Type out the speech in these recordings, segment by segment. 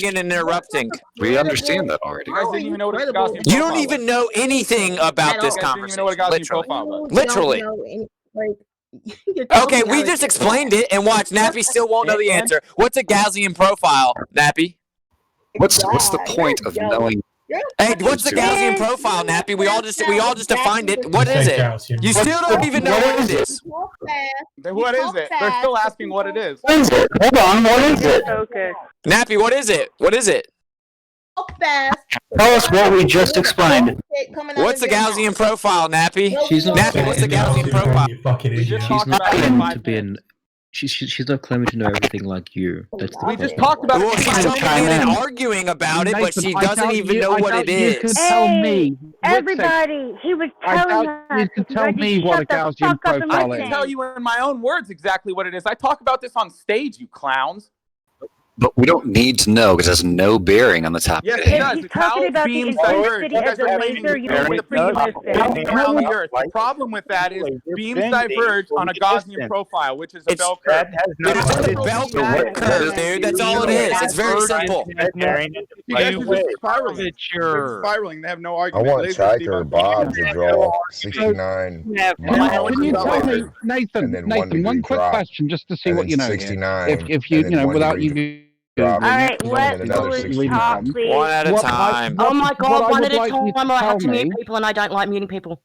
and interrupting. We understand that already. You guys didn't even know what a Gaussian You profile don't even know anything about this You guys didn't even know conversation. what a Gaussian Literally. profile was. Literally. Okay, we just explained it, and watch. Nappy still won't know the answer. What's a Gaussian profile, Nappy? What's the point of knowing? Hey, what's the Gaussian profile, Nappy? We all just defined it. What is it? You still don't even know what it is. What is it? They're still asking what it is. What is it? Hold on, what is it? Okay. Nappy, what is it? What is it? Tell us what we just explained. What's the Gaussian profile, Nappy? She's not Nappy, what's the Gaussian profile? She's not claiming to be an. She's not claiming to know everything like you. That's the We point. just talked about Well, it. she's jumping in and arguing about it, but she doesn't even know what it is. Tell me. Everybody, he was telling us. You can tell me what a Gaussian profile I is. can tell you in my own words exactly what it is. I talk about this on stage, you clowns. But we don't need to know because it has no bearing on the topic. Yes, it does. He's talking How about the beams diverge. intensity You of guys the are laser. claiming You know with what the it beam is. around the Earth. The problem with that is beams diverge on a Gaussian profile, which is a bell curve. It's a bell curve, dude. That's all it is. It's very simple. You guys are just spiraling. They're spiraling. They have no I argument. want Lasers Tiger debunk Bob anything. to draw 69 miles Can you per tell me, second, Nathan, and then one quick drop, question just to see and what then you know. 69, If you, and then 1 without degree you. drop, All right, and let then another Bully 69. talk, please. One at a time. Oh my God, one at a time. I have tell to mute me. people, and I don't like muting people.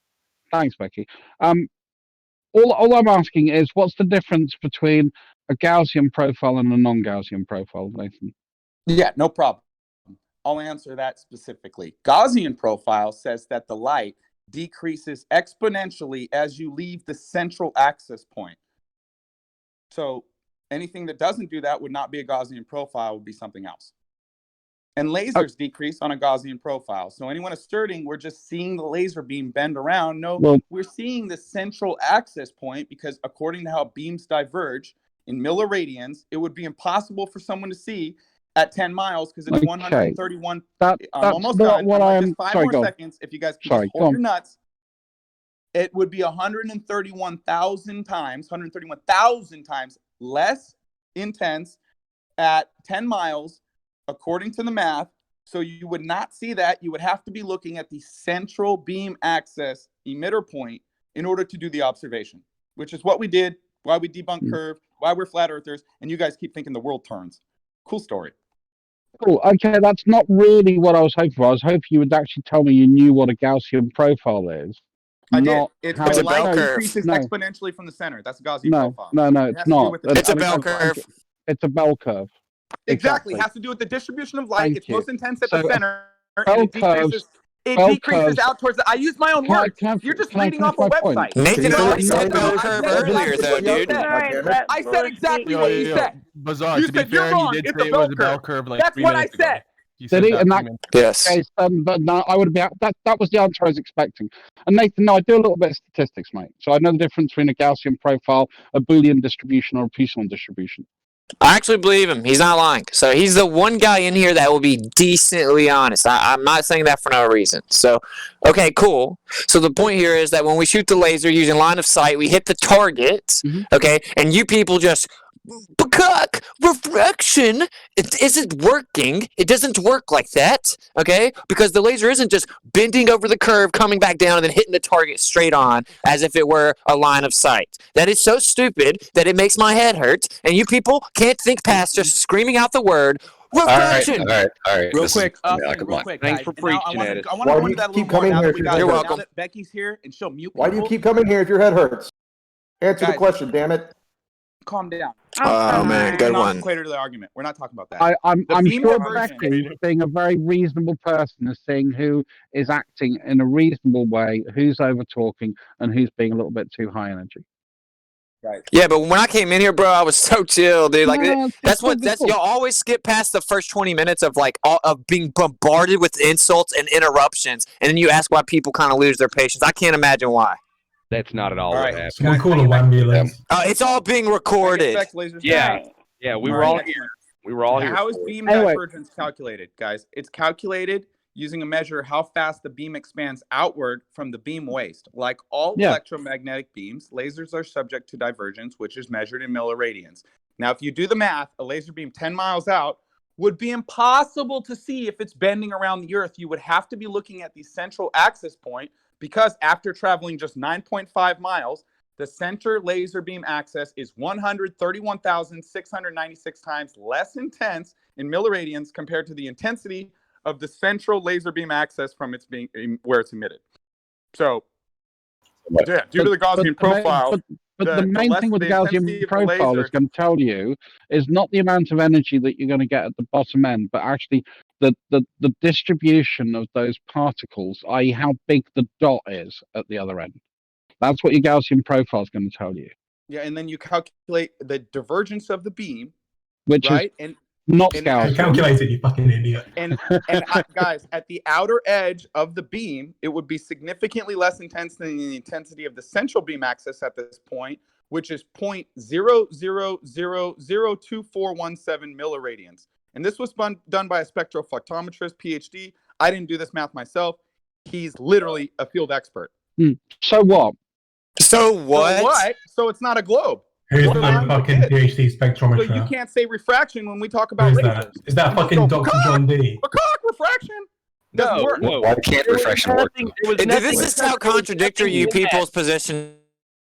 Thanks, Becky. All I'm asking is, what's the difference between a Gaussian profile and a non-Gaussian profile, Nathan? Yeah, no problem. I'll answer that specifically. Gaussian profile says that the light decreases exponentially as you leave the central axis point. So anything that doesn't do that would not be a Gaussian profile, would be something else. And lasers decrease on a Gaussian profile. So anyone asserting we're just seeing the laser beam bend around, no, we're seeing the central axis point, because according to how beams diverge in milliradians, it would be impossible for someone to see at 10 miles because it's 131. That's almost not done. what I'm. Just 5 Sorry, more go. seconds. If you guys can Sorry, just hold your nuts, it would be 131,000 times less intense at 10 miles, according to the math. So you would not see that. You would have to be looking at the central beam axis emitter point in order to do the observation, which is what we did, why we debunk curve, why we're flat earthers, and you guys keep thinking the world turns. Cool story. Cool. Okay, that's not really what I was hoping for. I was hoping you would actually tell me you knew what a Gaussian profile is. I did. It's a the bell light curve. decreases exponentially from the center. That's a Gaussian No, profile. no, it's not. It's a bell curve. It's a bell curve. Exactly. It has to do with the distribution of light. It's most intense at the center. Bell And it decreases out towards the... I use my own words. You're just reading off a website. Nathan already said bell curve earlier, though, dude. I said exactly what you said. Bizarre. You said you're wrong. It's a bell curve. That's what I said. Did he? And that, yes. Case, but no, I would have been. That was the answer I was expecting. And Nathan, no, I do a little bit of statistics, mate. So I know the difference between a Gaussian profile, a Boolean distribution, or a Poisson distribution. I actually believe him. He's not lying. So he's the one guy in here that will be decently honest. I'm not saying that for no reason. So, okay, cool. So the point here is that when we shoot the laser using line of sight, we hit the target, okay, and you people just... refraction, it isn't working. It doesn't work like that, okay? Because the laser isn't just bending over the curve, coming back down, and then hitting the target straight on as if it were a line of sight. That is so stupid that it makes my head hurt, and you people can't think past just screaming out the word refraction. All right. Real quick, Thanks for preaching at it. I want to go into that a little more now that we got You're welcome. Now that Becky's here and she'll mute Why do you people. keep coming here if your head hurts? Answer the question, damn it. Calm down. Oh, man, good one. Equator to the argument. We're not talking about that. I'm beam sure diversion- Becky, being a very reasonable person, is seeing who is acting in a reasonable way, who's over talking, and who's being a little bit too high energy. Right. Yeah, but when I came in here, bro, I was so chill, dude. Like that's cool. y'all always skip past the first 20 minutes of of being bombarded with insults and interruptions, and then you ask why people kind of lose their patience. I can't imagine why. That's not at all what happened. Someone call a ambulance. It's all being recorded. Yeah, we were all here. We were all here. How is beam divergence calculated, guys? It's calculated using a measure of how fast the beam expands outward from the beam waist. Like all electromagnetic beams, lasers are subject to divergence, which is measured in milliradians. Now, if you do the math, a laser beam 10 miles out would be impossible to see if it's bending around the Earth. You would have to be looking at the central axis point, because after traveling just 9.5 miles, the center laser beam axis is 131,696 times less intense in milliradians compared to the intensity of the central laser beam axis from its being where it's emitted. So, yeah, due to the Gaussian profile. But the main thing with the Gaussian profile is going to tell you is not the amount of energy that you're going to get at the bottom end, but actually the distribution of those particles, i.e. how big the dot is at the other end. That's what your Gaussian profile is going to tell you. Yeah, and then you calculate the divergence of the beam, which right? is not Gaussian. Calculate it, you fucking idiot. And guys, at the outer edge of the beam, it would be significantly less intense than the intensity of the central beam axis at this point, which is 0.00002417 milliradians. And this was done by a spectrophotometrist, PhD. I didn't do this math myself. He's literally a field expert. So what? So what? So it's not a globe. Who's my fucking PhD spectrometer? So you can't say refraction when we talk about Who's lasers. that? Is that fucking Dr. John D? Refraction? No. Why can't refraction work? This is how contradictory you people's position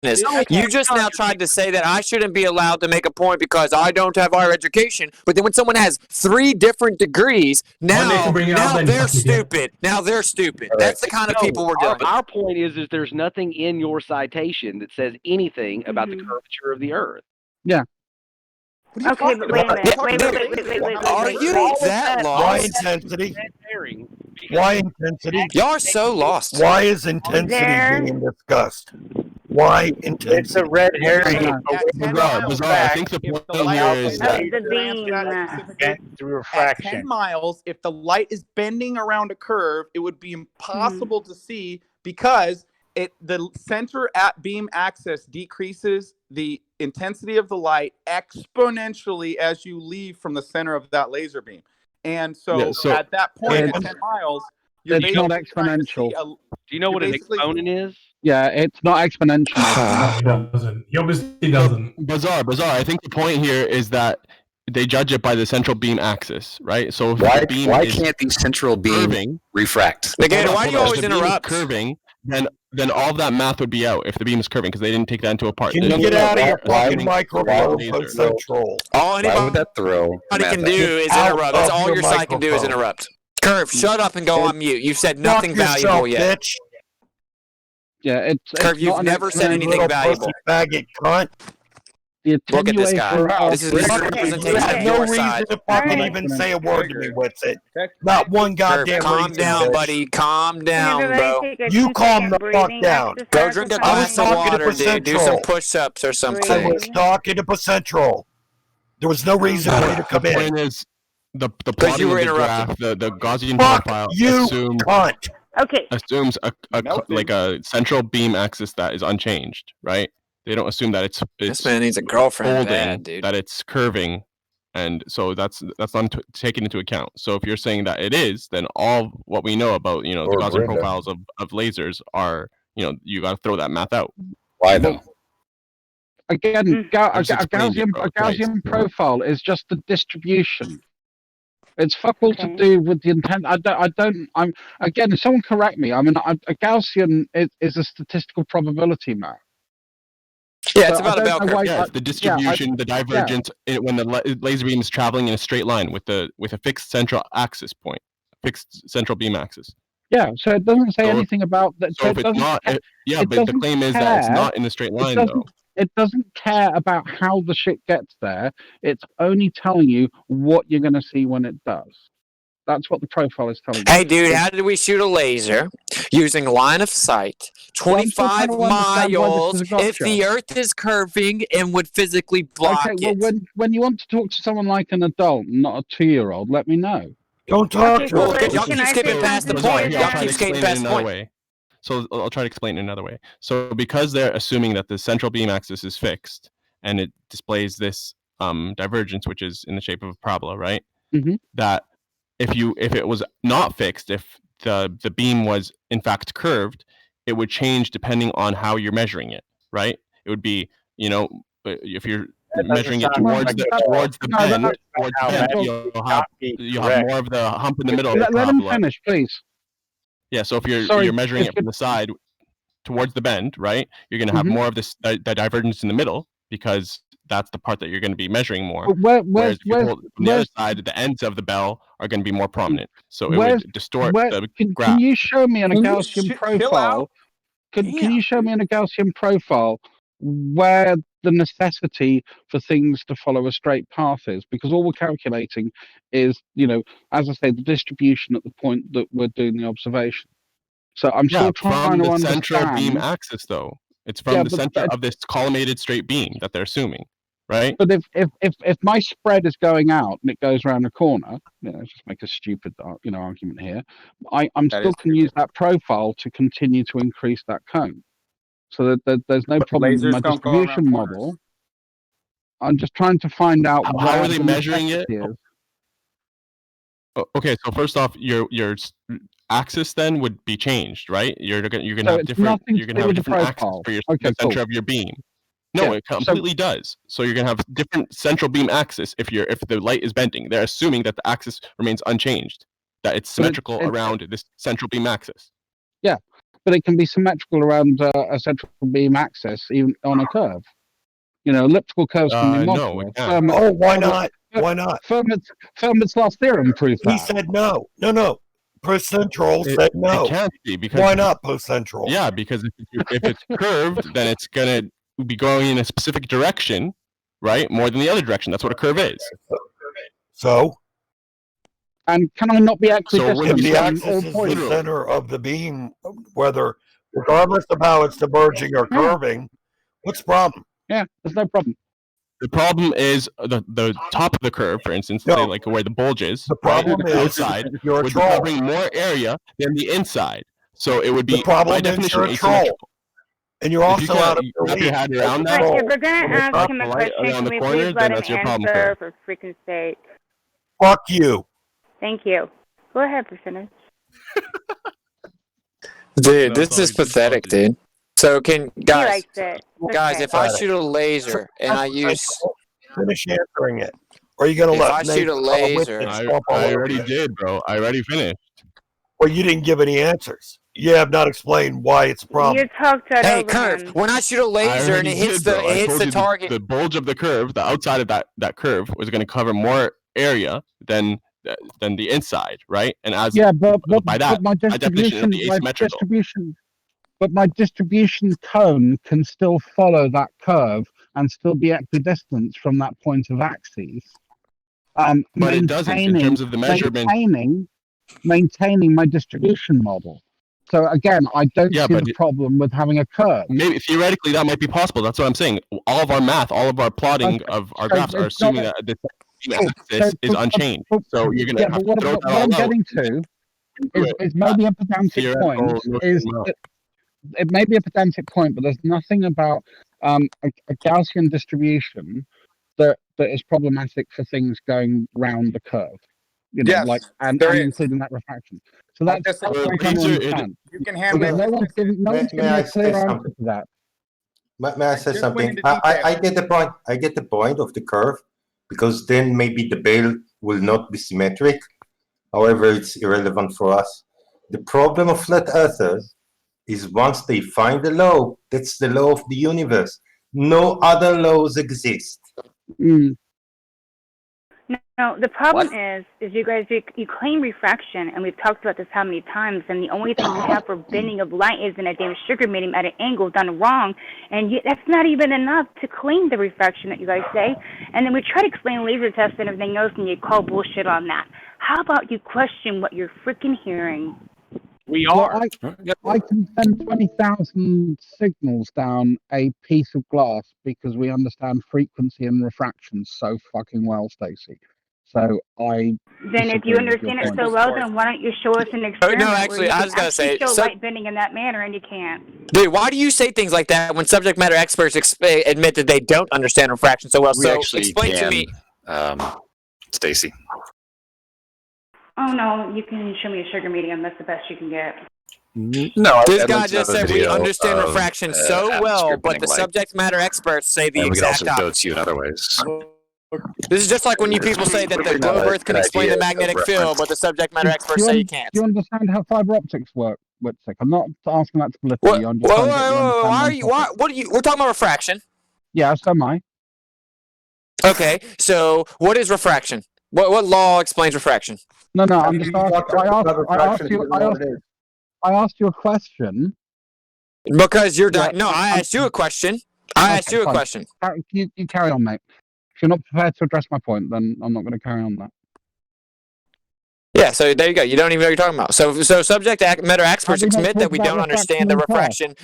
is. You just now tried to say that I shouldn't be allowed to make a point because I don't have higher education, but then when someone has 3 different degrees, now they're stupid. Now they're stupid. That's the kind of people we're dealing with. Our point is there's nothing in your citation that says anything about the curvature of the Earth. Yeah. Okay, but wait a minute. Wait. Are you that lost? Why intensity? Why intensity? Y'all are so lost. Why is intensity being discussed? Why intensity? It's a red herring. Bizarre. I think the point here is that through at refraction. 10 miles, if the light is bending around a curve, it would be impossible to see because the center beam axis decreases the intensity of the light exponentially as you leave from the center of that laser beam. And so at that point, at 10 miles, you're it's not exponential. Do you know what an exponent is? Yeah, it's not exponential. He doesn't. He obviously doesn't. Bizarre. I think the point here is that they judge it by the central beam axis, right? So if Why the beam can't the central beam refract? Again, why do you always if the beam is interrupt? curving, then all of that math would be out if the beam is curving because they didn't take that into account. Can you get out of your fucking microphone central? All Why would that throw? anybody can do is interrupt. That's all your side can do is interrupt. Curve, shut up and go on mute. You've said nothing valuable yet. Bitch. Yeah, it's Curve, you've never said anything valuable. Faggot cunt. Look at this guy. This is a representation You of have no your reason side. to fucking even say a word to me, WitSit. Not one goddamn Calm reason. down, bitch. buddy. Calm down, bro. You calm the fuck down. Go drink a glass of water, dude. Do some push-ups or I something. was talking to Central. There was no reason for you to come The in. point is the plotting you were of the interrupting. graph, the Gaussian Fuck profile you, assumes Okay. a central beam axis that is unchanged, right? They don't assume that it's This man needs a girlfriend folding, bad, dude. that it's curving, and so that's not taken into account. So if you're saying that it is, then all what we know about the Gaussian profiles of lasers are you got to throw that math out. Why though? Again, a just explained it, bro. Gaussian profile is just the distribution. It's fuck all to do with the intent. Again, if someone correct me. I mean, a Gaussian is a statistical probability map. Yeah, it's about a bell curve. Yeah, the distribution, the divergence when the laser beam is traveling in a straight line with a fixed central axis point, fixed central beam axis. Yeah, so it doesn't say anything about that. So if it's not, but the claim is that it's not in a straight line, though. It doesn't care about how the shit gets there. It's only telling you what you're going to see when it does. That's what the profile is telling you. Hey, dude, how did we shoot a laser using line of sight, 25 miles, if the Earth is curving and would physically block it? Well, when you want to talk to someone like an adult, not a 2-year-old, let me know. Don't talk to Well, me. y'all keep skipping past the point. Y'all keep skipping past the point. So I'll try to explain it another way. So because they're assuming that the central beam axis is fixed and it displays this divergence, which is in the shape of a parabola, right? Mm-hmm. That if it was not fixed, if the beam was in fact curved, it would change depending on how you're measuring it, right? It would be, if you're measuring it towards the bend, you'll have more of the hump in the middle of the Let him parabola. finish, please. Yeah, so if you're measuring it from the side towards the bend, right, you're going to have more of this the divergence in the middle because that's the part that you're going to be measuring more. Whereas if you hold from the other side, the ends of the bell are going to be more prominent. So it would distort the graph. Can you show me in a Gaussian profile? Can you show me in a Gaussian profile where the necessity for things to follow a straight path is? Because all we're calculating is, as I say, the distribution at the point that we're doing the observation. So I'm still trying to understand. From the central beam axis, though. It's from the center of this collimated straight beam that they're assuming, right? But if my spread is going out and it goes around a corner, just make a stupid argument here. I'm still going to use that profile to continue to increase that cone. So that there's no problem with my distribution model. I'm just trying to find out how are they measuring it. Is. Okay, so first off, your axis then would be changed, right? You're gonna have different. You're gonna have a different axis for the center of your beam. No, it completely does. So you're gonna have different central beam axis if the light is bending. They're assuming that the axis remains unchanged, that it's symmetrical around this central beam axis. Yeah, but it can be symmetrical around a central beam axis even on a curve. Elliptical curves can be modular. No, why not? Why not? Fermat's last theorem proves that. He said no. No. Percentral said no. It can't be because why not percentral? Yeah, because if it's curved, then it's gonna be going in a specific direction, right? More than the other direction. That's what a curve is. So. And can I not be equidistant? So if the axis is the center of the beam, regardless of how it's diverging or curving, what's the problem? Yeah, there's no problem. The problem is the top of the curve, for instance, say like where the bulge is. The problem is outside would be covering more area than the inside, so it would be by definition asymmetrical. And you're also out of your head around that. If we're gonna ask him a question, can we please let him answer for freaking sake? Fuck you. Thank you. Go ahead, finish. Dude, this is pathetic, dude. So guys, if I shoot a laser and I use... Finish answering it. Or are you going to let... If I shoot a laser... I already did, bro. I already finished. Well, you didn't give any answers. You have not explained why it's a problem. You talked to Hey, curve. When I shoot a laser and it hits the target... The bulge of the curve, the outside of that curve, was going to cover more area than the inside, right? And as by my definition, but my distribution cone can still follow that curve and still be equidistant from that point of axis. But it doesn't in terms of the measurement. Maintaining my distribution model. So again, I don't see the problem with having a curve. Maybe theoretically that might be possible. That's what I'm saying. All of our math, all of our plotting of our graphs are assuming that the axis is unchanged. So you're going to have to throw that all out. What I'm getting to is maybe a pedantic point. It may be a pedantic point, but there's nothing about a Gaussian distribution that is problematic for things going round the curve. And including that refraction. So that's what I'm trying to understand. You can handle no one's given a clear answer to that. May I say something? I get the point. I get the point of the curve, because then maybe the bail will not be symmetric. However, it's irrelevant for us. The problem of flat earthers is once they find the law, that's the law of the universe. No other laws exist. No, the problem is you guys, you claim refraction, and we've talked about this how many times, and the only thing you have for bending of light is in a damn sugar medium at an angle done wrong, and that's not even enough to claim the refraction that you guys say. And then we try to explain laser tests and everything else, and you call bullshit on that. How about you question what you're freaking hearing? We are. I can send 20,000 signals down a piece of glass because we understand frequency and refraction so fucking well, Stacey. So Then if you understand it so well, then why don't you show us an experiment? No, actually, I was gonna say show light bending in that manner, and you can't. Dude, why do you say things like that when subject matter experts admit that they don't understand refraction so well? So explain to me, Stacey. Oh no, you can show me a sugar medium. That's the best you can get. No, This guy just said we understand refraction so well, but the subject matter experts say the exact opposite. We can also go to you in other ways. This is just like when you people say that the globe Earth can explain the magnetic field, but the subject matter experts say you can't. Do you understand how fiber optics work, WitSit? I'm not asking that to politically. We're talking about refraction. Yeah, so am I. Okay, so what is refraction? What law explains refraction? No, I'm just asking. I asked you a question. Because you're no, I asked you a question. I asked you a question. You carry on, mate. If you're not prepared to address my point, then I'm not going to carry on that. Yeah, so there you go. You don't even know what you're talking about. So subject matter experts admit that we don't understand the refraction.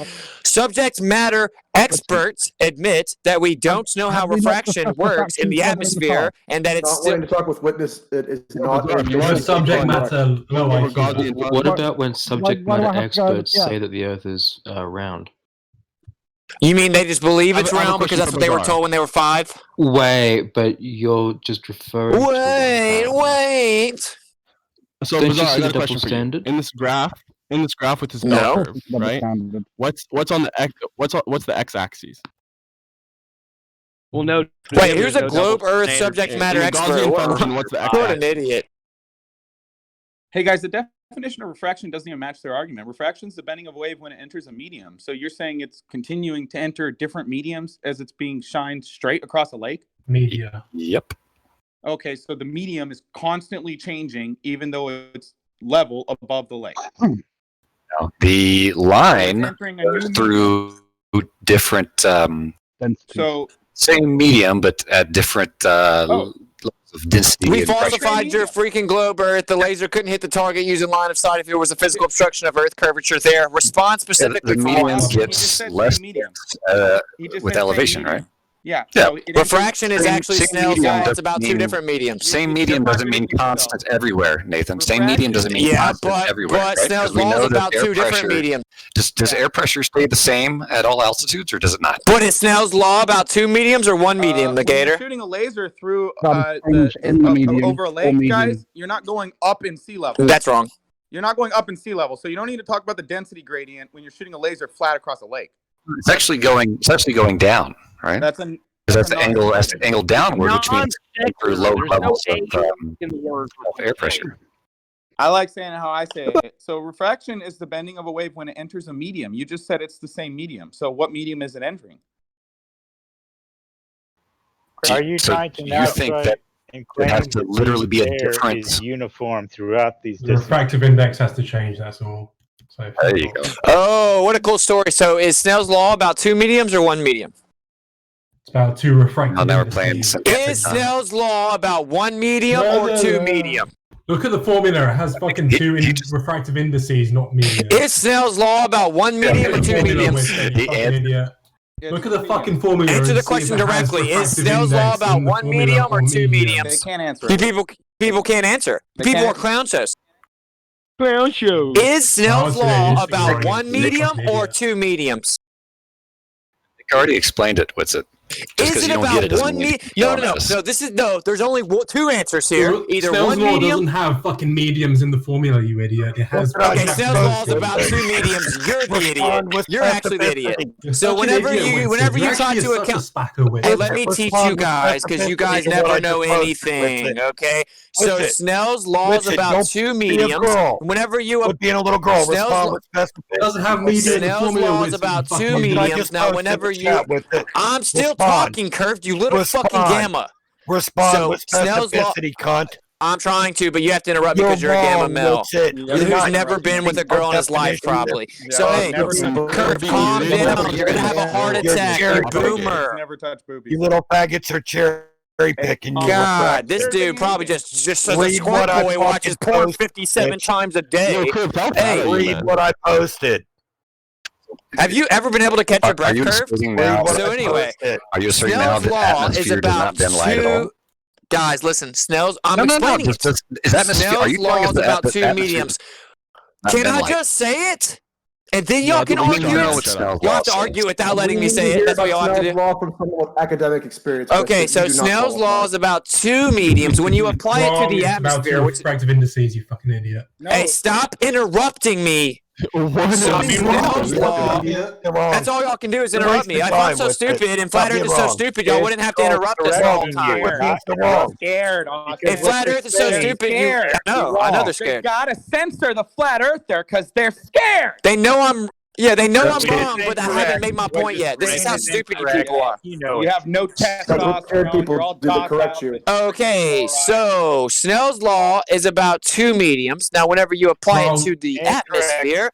Subject matter experts admit that we don't know how refraction works in the atmosphere, and that it's still. To talk with witness, it is not. Subject matter. What about when subject matter experts say that the Earth is round? You mean they just believe it's round because that's what they were told when they were 5? Wait, but you're just referring. Wait. So Bizarre, I got a question for you. In this graph with this bell curve, right? What's on the x-axis? Well, no. Wait, here's a globe Earth subject matter expert. What's the what an idiot. Hey guys, the definition of refraction doesn't even match their argument. Refraction is the bending of a wave when it enters a medium. So you're saying it's continuing to enter different mediums as it's being shined straight across a lake? Media. Yep. Okay, so the medium is constantly changing, even though it's level above the lake. No, the line through different, so same medium, but at different levels of density. We falsified your freaking globe Earth. The laser couldn't hit the target using line of sight if there was a physical obstruction of Earth curvature there. Respond specifically. The medium gets less with elevation, right? Yeah. So refraction is actually Snell's law. It's about 2 different mediums. Same medium doesn't mean constant everywhere, Nathan. Same medium doesn't mean constant everywhere. But Snell's law is about 2 different mediums. Does air pressure stay the same at all altitudes, or does it not? But is Snell's law about 2 mediums or 1 medium, the Gator? When you're shooting a laser through medium, over a lake, guys, you're not going up in sea level. That's wrong. You're not going up in sea level, so you don't need to talk about the density gradient when you're shooting a laser flat across a lake. It's actually going down, right? That's the angle downward, which means through low levels of air pressure. I like saying how I say it. So refraction is the bending of a wave when it enters a medium. You just said it's the same medium. So what medium is it entering? Are you trying to now think that it has to literally be a different is uniform throughout these? The refractive index has to change. That's all. So there you go. Oh, what a cool story! So is Snell's law about 2 mediums or 1 medium? It's about 2 refractive. Now we're playing. Is Snell's law about 1 medium or 2 medium? Look at the formula. It has fucking 2 refractive indices, not medium. Is Snell's law about 1 medium or 2 mediums? Look at the fucking formula. Answer the question directly. Is Snell's law about 1 medium or 2 mediums? They can't answer. People can't answer. People are clown shows. Clown show. Is Snell's law about 1 medium or 2 mediums? I already explained it. What's it? Is it about 1 medium? No. There's only 2 answers here. Either Snell's 1 law medium. Doesn't have fucking mediums in the formula, you idiot. It has. Okay, Snell's law is about 2 mediums. You're the idiot. You're actually the idiot. So whenever you try to account, hey, let me teach you guys because you guys never know anything. Okay. So Snell's law is about 2 mediums. Whenever you being a little girl, doesn't have medium. Snell's law is about 2 mediums. Now, whenever I'm still talking, Curved, you little fucking gamma. Respond with specificity, cunt. I'm trying to, but you have to interrupt because you're a gamma male who's never been with a girl in his life, probably. So, hey, Curved, calm down. You're going to have a heart attack, you boomer. Never touch boobies. You little faggots are cherry picking. God, this dude probably just says a squirt boy watches porn 57 times a day. Hey, read what I posted. Have you ever been able to catch your breath, Curve? So anyway, are you asserting now that atmosphere does not bend light at all? Guys, listen, Snell's. I'm explaining it. Snell's law is about 2 mediums. Can I just say it? And then y'all can argue. Y'all have to argue without letting me say it. That's what y'all have to do. Law from someone with academic experience. Okay, so Snell's law is about 2 mediums. When you apply it to the atmosphere, which refractive indices, you fucking idiot. Hey, stop interrupting me. So Snell's law. That's all y'all can do is interrupt me. If I'm so stupid and Flat Earth is so stupid, y'all wouldn't have to interrupt us all the time. Scared. If Flat Earth is so stupid, I know they're scared. They gotta censor the Flat Earther because they're scared. They know I'm wrong, but I haven't made my point yet. This is how stupid you people are. You have no testosterone. You're all correct you. Okay, so Snell's law is about two mediums. Now, whenever you apply it to the atmosphere,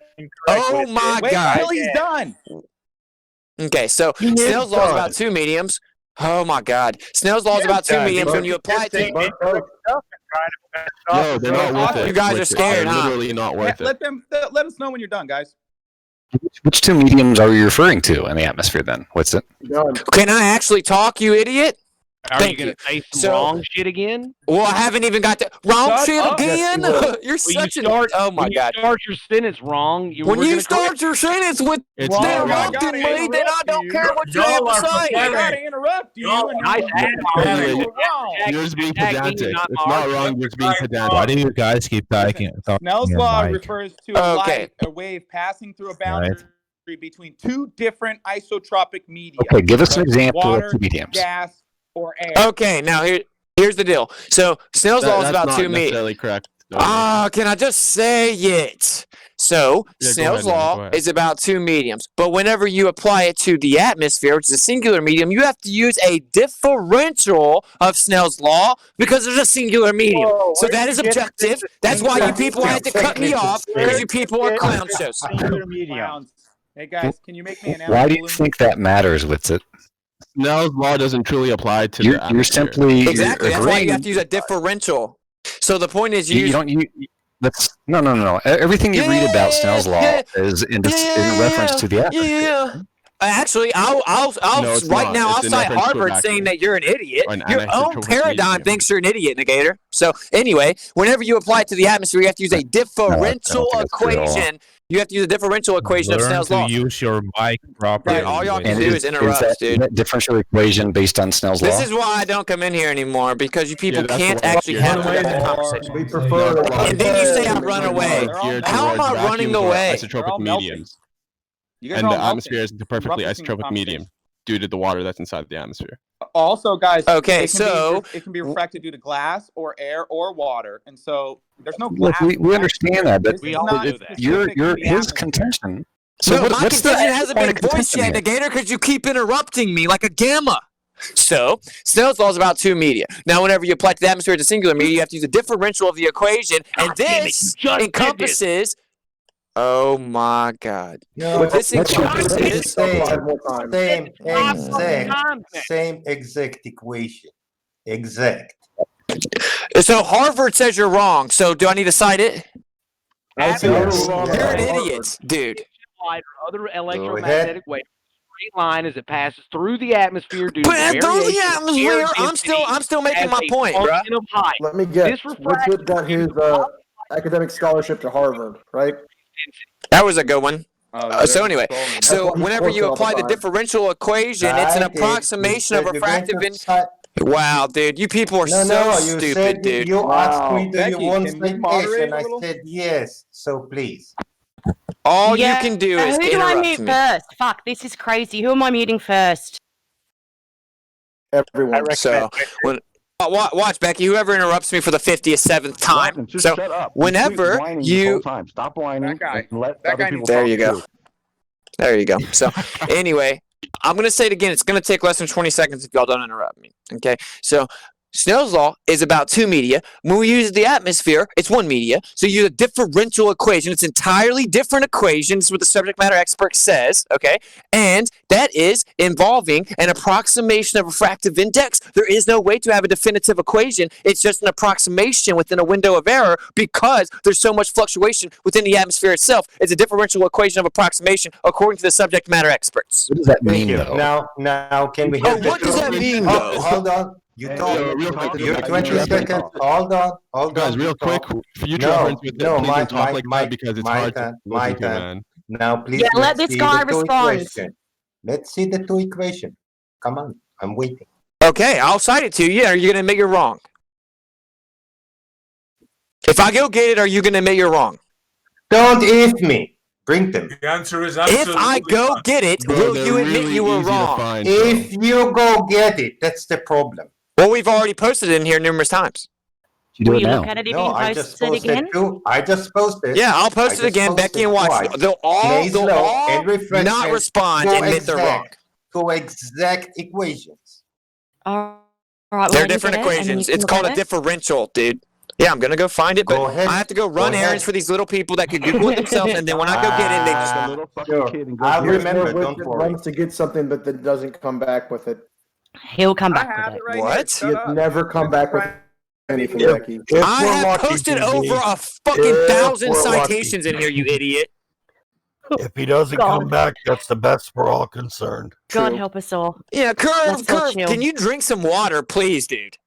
oh my God! Wait till he's done. Okay, so Snell's law is about two mediums. Oh my God! Snell's law is about two mediums. When you apply it to No, they're not worth it. You guys are scared, They're huh? literally not worth it. Let us know when you're done, guys. Which two mediums are you referring to in the atmosphere then? What's it? Can I actually talk, you idiot? Are you going to say some wrong shit again? Well, I haven't even got to wrong shit again. You're such an. Oh my God! You start your sentence wrong. When you start your sentence with interrupting me, then I don't care what you have to say. I gotta interrupt you. You're just being pedantic. It's not wrong. You're just being pedantic. Why do you guys keep talking? Snell's law refers to a wave passing through a boundary between two different isotropic media. Okay, give us an example water, of two mediums. Gas, or air. Okay, now here's the deal. So Snell's law is about two mediums. Necessarily correct. Can I just say it? So Snell's law is about two mediums, but whenever you apply it to the atmosphere, which is a singular medium, you have to use a differential of Snell's law because it's a singular medium. So that is objective. That's why you people had to cut me off because you people are clown shows. Hey guys, can you make me an animal? Why do you think that matters, WitSit? Snell's law doesn't truly apply to the atmosphere. You're simply exactly. That's why you have to use a differential. So the point is, no. Everything you read about Snell's law is in reference to the atmosphere. Yeah. Actually, I'll cite Harvard saying that you're an idiot. Your own paradigm thinks you're an idiot, Negator. So anyway, whenever you apply it to the atmosphere, you have to use a differential equation. You have to use a differential equation of Snell's law. Use your mic properly. Dude, all y'all can do is interrupt, dude. That differential equation based on Snell's law? This is why I don't come in here anymore, because you people can't actually have a conversation. We prefer. And then you say I run away. How am I running away? Isotropic mediums. And the atmosphere is the perfectly isotropic medium due to the water that's inside the atmosphere. Also, guys, okay, it can be refracted due to glass or air or water, and so there's no glass. Look, we understand that, but we all do that. You're his contention. So no, my contention hasn't been voiced yet, Negator, because you keep interrupting me like a gamma. So, Snell's law is about two media. Now, whenever you apply it to the atmosphere as a singular media, you have to use a differential of the equation, and this encompasses. Oh my God! No, this encompasses same exact equation. Exact. So Harvard says you're wrong. So do I need to cite it? You're an idiot, dude. Other electromagnetic waves. Straight line as it passes through the atmosphere due to atmosphere. I'm still making my point, bro. Let me guess. Richard got his academic scholarship to Harvard, right? That was a good one. So anyway, so whenever you apply the differential equation, it's an approximation of refractive index. Wow, dude, you people are stupid, dude. You asked me, do you want citation? I said yes. So please. All you can do is who do I mute first? Fuck, this is crazy. Who am I muting first? Everyone. So watch, Becky. Whoever interrupts me for the 57th time. So whenever you stop whining. There you go. There you go. So anyway, I'm gonna say it again. It's gonna take less than 20 seconds if y'all don't interrupt me. Okay. So Snell's law is about two media. When we use the atmosphere, it's one media. So you use a differential equation. It's entirely different equation. This is what the subject matter expert says, okay? And that is involving an approximation of refractive index. There is no way to have a definitive equation. It's just an approximation within a window of error because there's so much fluctuation within the atmosphere itself. It's a differential equation of approximation according to the subject matter experts. What does that mean, though? Now, can we have what does that mean, though? Hold on. You told you're 20 seconds. Hold on. Guys, real quick, for you to reference with it, please don't talk like that because it's hard to listen to, man. Now, please. Yeah, let this guy respond. Let's see the two equations. Come on, I'm waiting. Okay, I'll cite it to you. Are you going to admit you're wrong? If I go get it, are you going to admit you're wrong? Don't if me. Bring them. The answer is If absolutely I go not. get it, Bro, will they're you admit really you were easy to wrong? find, bro. If you go get it, that's the problem. Well, we've already posted it in here numerous times. You do Will it you now. look at it if No, you I post just it posted again? two. I just posted. Yeah, I'll post I it just again, Becky, posted and watch. twice. They'll all Law and refraction not respond and admit they're wrong. to exact equations. All right, They're well, different look at it, and then equations. you can It's look called at a it. differential, dude. Yeah, I'm gonna go find it, but Go ahead. I have to go run Go errands ahead. for these little people that could Google it themselves, and then when I go get it, they just Like a little fucking kid and go I'll do it. remember, Here's where don't Witsit worry. runs to get something, but then doesn't come back with it. He'll come I back have with it it. right What? here. Shut You up. never come back with anything, If- Becky. if I we're have lucky, posted GB, over a fucking if 1,000 we're lucky. citations in here, you idiot. If he doesn't God. come back, that's the best for all concerned. God True. help us all. Yeah, Curve, Let's all Curve, chill. can you drink some water, please, dude?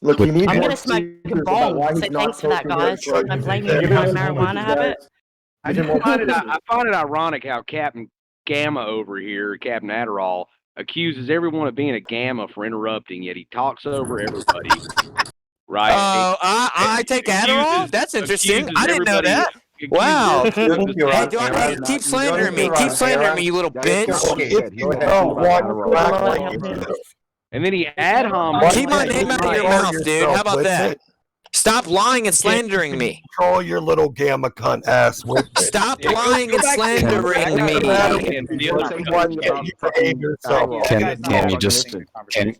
Look, he needs I'm more gonna smoke a speakers about bong, why so he's not thanks for that, posting guys. good Don't blame me Give for him my more marijuana speakers, habit. guys. I Give him more find speakers. it ironic how Captain Gamma over here, Captain Adderall, accuses everyone of being a gamma for interrupting, yet he talks over everybody. Right? Oh, I take Adderall? That's interesting. I didn't know that. accuses Wow. You're Hey, right, do I, Aaron. hey, keep slandering me. You're Keep right, slandering Aaron. me, you little bitch. Okay. If you don't want to act like you do, And then he ad hom. Keep my name out of your mouth, dude. How about that? Stop lying and slandering me. Control your little gamma cunt ass with it. Stop lying and slandering me.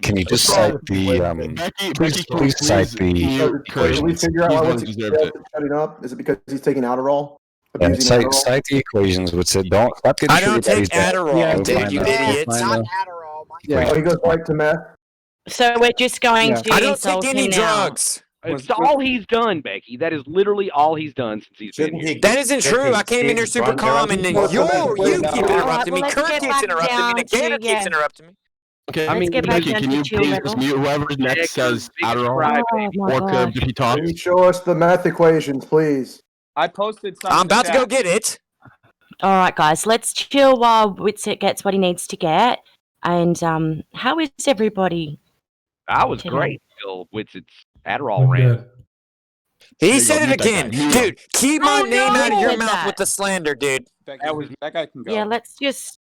Can you just cite the please cite the Can we equations? figure out why He's Witsit shutting up? Is it because he's taking Adderall? And Abusing Adderall? cite the equations which said don't stop getting I don't sugar take daddies. Adderall, Go dude, find you the- idiot. find the- Yeah, he goes right to meth. So we're just going Yeah. to I don't insult take any him now. drugs. It's all he's done, Becky. That is literally all he's done since he's been here. That isn't true. I came in here super calm, and then you keep interrupting me. let's Kurt get keeps back interrupting me. down The Gator to, keeps yeah. interrupting me. Okay, I mean, get back Becky, down can to you chill please level. just mute whoever next says Adderall Oh my or gosh. Curve if he talks? Can you show us the math equations, please? I posted something. I'm about to go get it. All right, guys, let's chill while Witsit gets what he needs to get. And how is everybody? I was today? great till Witsit's Adderall ran. He said it again. Dude, keep my Oh, name no, out of your with mouth that. with the slander, dude. That guy can go. Yeah, let's just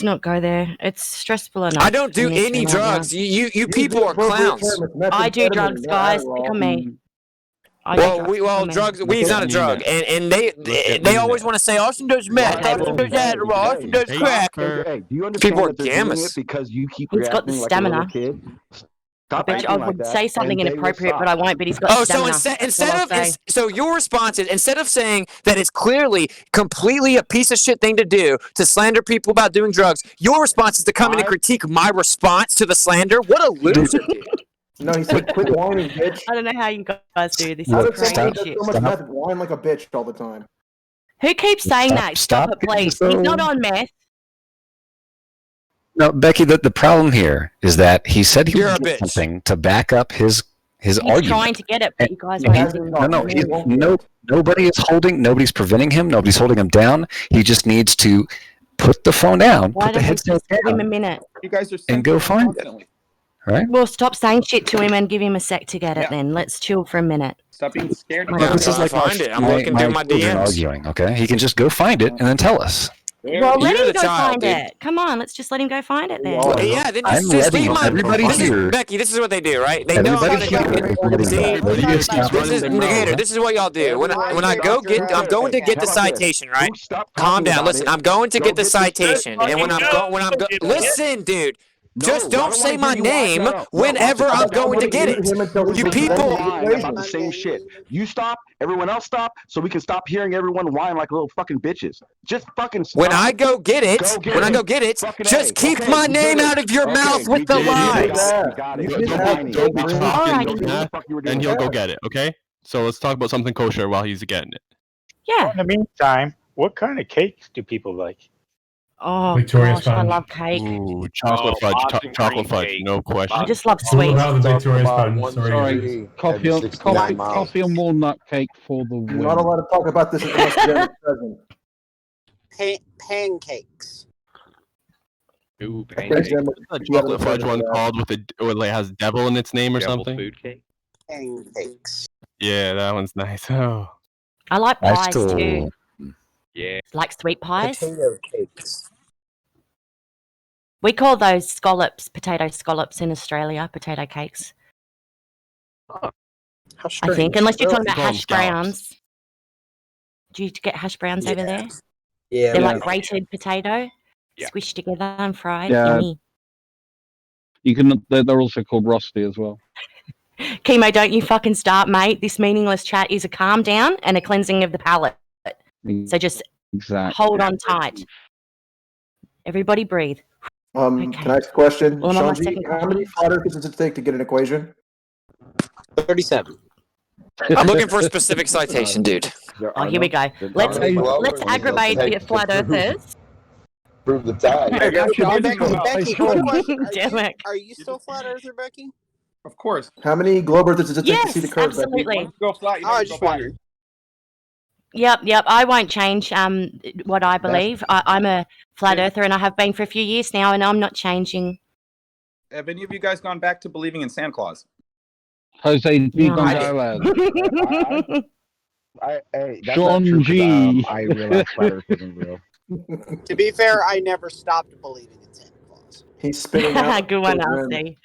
not go there. It's stressful enough. I don't do in this any room right drugs. now. You people are clowns. I do drugs, guys. Pick on me. I do drugs. Pick on me. Drugs. Weed's not a drug, and they always want to say Austin does meth, Austin does Adderall, Austin does crack. Hey, do you understand People are that they're doing gammas. it because you keep He's got the reacting like a little stamina. kid? Stop I acting would like that, say something and they will inappropriate, but stop. I won't. But he's got Oh, stamina. so That's all I'll say. so your response is instead of saying that it's clearly completely a piece of shit thing to do to slander people about doing drugs, your response is to come in and critique my response to the slander. What a loser, dude. No, he said quit whining, bitch. I don't know how you guys do this. How It's did someone crazy who does shit. so much meth whine like a bitch all the time? Who keeps saying that? Stop it, please. He's not on meth. No, Becky, the problem here is that he said he You're would a do bitch. something to back up his He's argument. trying to get it, but you guys And won't. nobody's preventing him. Nobody's holding him down. He just needs to put the phone down, Why put the don't we headset just give him a down, minute? You guys are and go find it. constantly. Right? Well, stop saying shit to him and give him a sec to get it. Then let's chill for a minute. Stop being scared. Yeah, This is like find it. I'm looking through my children DMs. arguing. Okay, he can just go find it and then tell us. Well, let You're him the go child, find dude. it. Come on, let's just let him go find it then. Well, yeah, then I'm just ready. leave my Everybody here. Becky, this is what they do, right? They know I'm Everybody gonna here. go get. See, Everybody is this is Negator. This is what y'all do. When I go get, I'm going to get the citation, right? Calm down. Listen, I'm going to get the citation, and when I'm listen, dude. Just don't say my name whenever I'm going to get it. You people. About the same shit. You stop, everyone else stop, so we can stop hearing everyone whine like little fucking bitches. Just fucking stop. When I go get it, just keep my name out of your mouth with the lies. Don't be talking, and he'll go get it. Okay. So let's talk about something kosher while he's getting it. Yeah. In the meantime, what kind of cakes do people like? Oh Victoria's gosh, I fudge. love cake. Ooh, chocolate fudge, chocolate fudge, no question. I just love It's all sweets. about the Victoria's fudge. Sorry, coffee or walnut cake for the win. You're not allowed to talk about this unless Jen is present. Pancakes. Ooh, Thanks, Jen. A chocolate fudge one called with it has devil in its name or Devil something. food cake. Pancakes. Yeah, that one's nice. Oh. I like I pies still, too. Yeah. Like sweet pies. Potato cakes. We call those scallops, potato scallops in Australia, potato cakes. How I strange. think, unless you're talking We about call them hash scallops. browns. Do you get hash browns over there? Yeah. They're Yeah. like grated potato, Yeah. squished together and fried. Yeah. Yummy. You can. They're also called rosti as well. Chemo, don't you fucking start, mate. This meaningless chat is a calm down and a cleansing of the palate. So just Exactly. hold on tight. Everybody breathe. Okay. Can I ask a question? Well, I'm on my Shanji, second how many flat earthers does it take to get an equation? 37. I'm looking for a specific citation, dude. Oh, here we go. Let's aggravate the flat earthers. Prove the tie. Hey, actually, I just got Becky, a quick question. question. Damn it. Are you still flat earther, Becky? Of course. How many globe earthers does it take to see the Yes, curve? absolutely. Once you go flat, you Oh, I never just go back. wondered. Yep. I won't change what I believe. I'm a flat earther and I have been for a few years now, and I'm not changing. Have any of you guys gone back to believing in Santa Claus? Jose G. No. Gonzalez. Hey, that's Sean not true, 'cause, G. I realize flat Earth isn't real. To be fair, I never stopped believing in Santa Claus. He's spinning out. Good one, the rim. RC.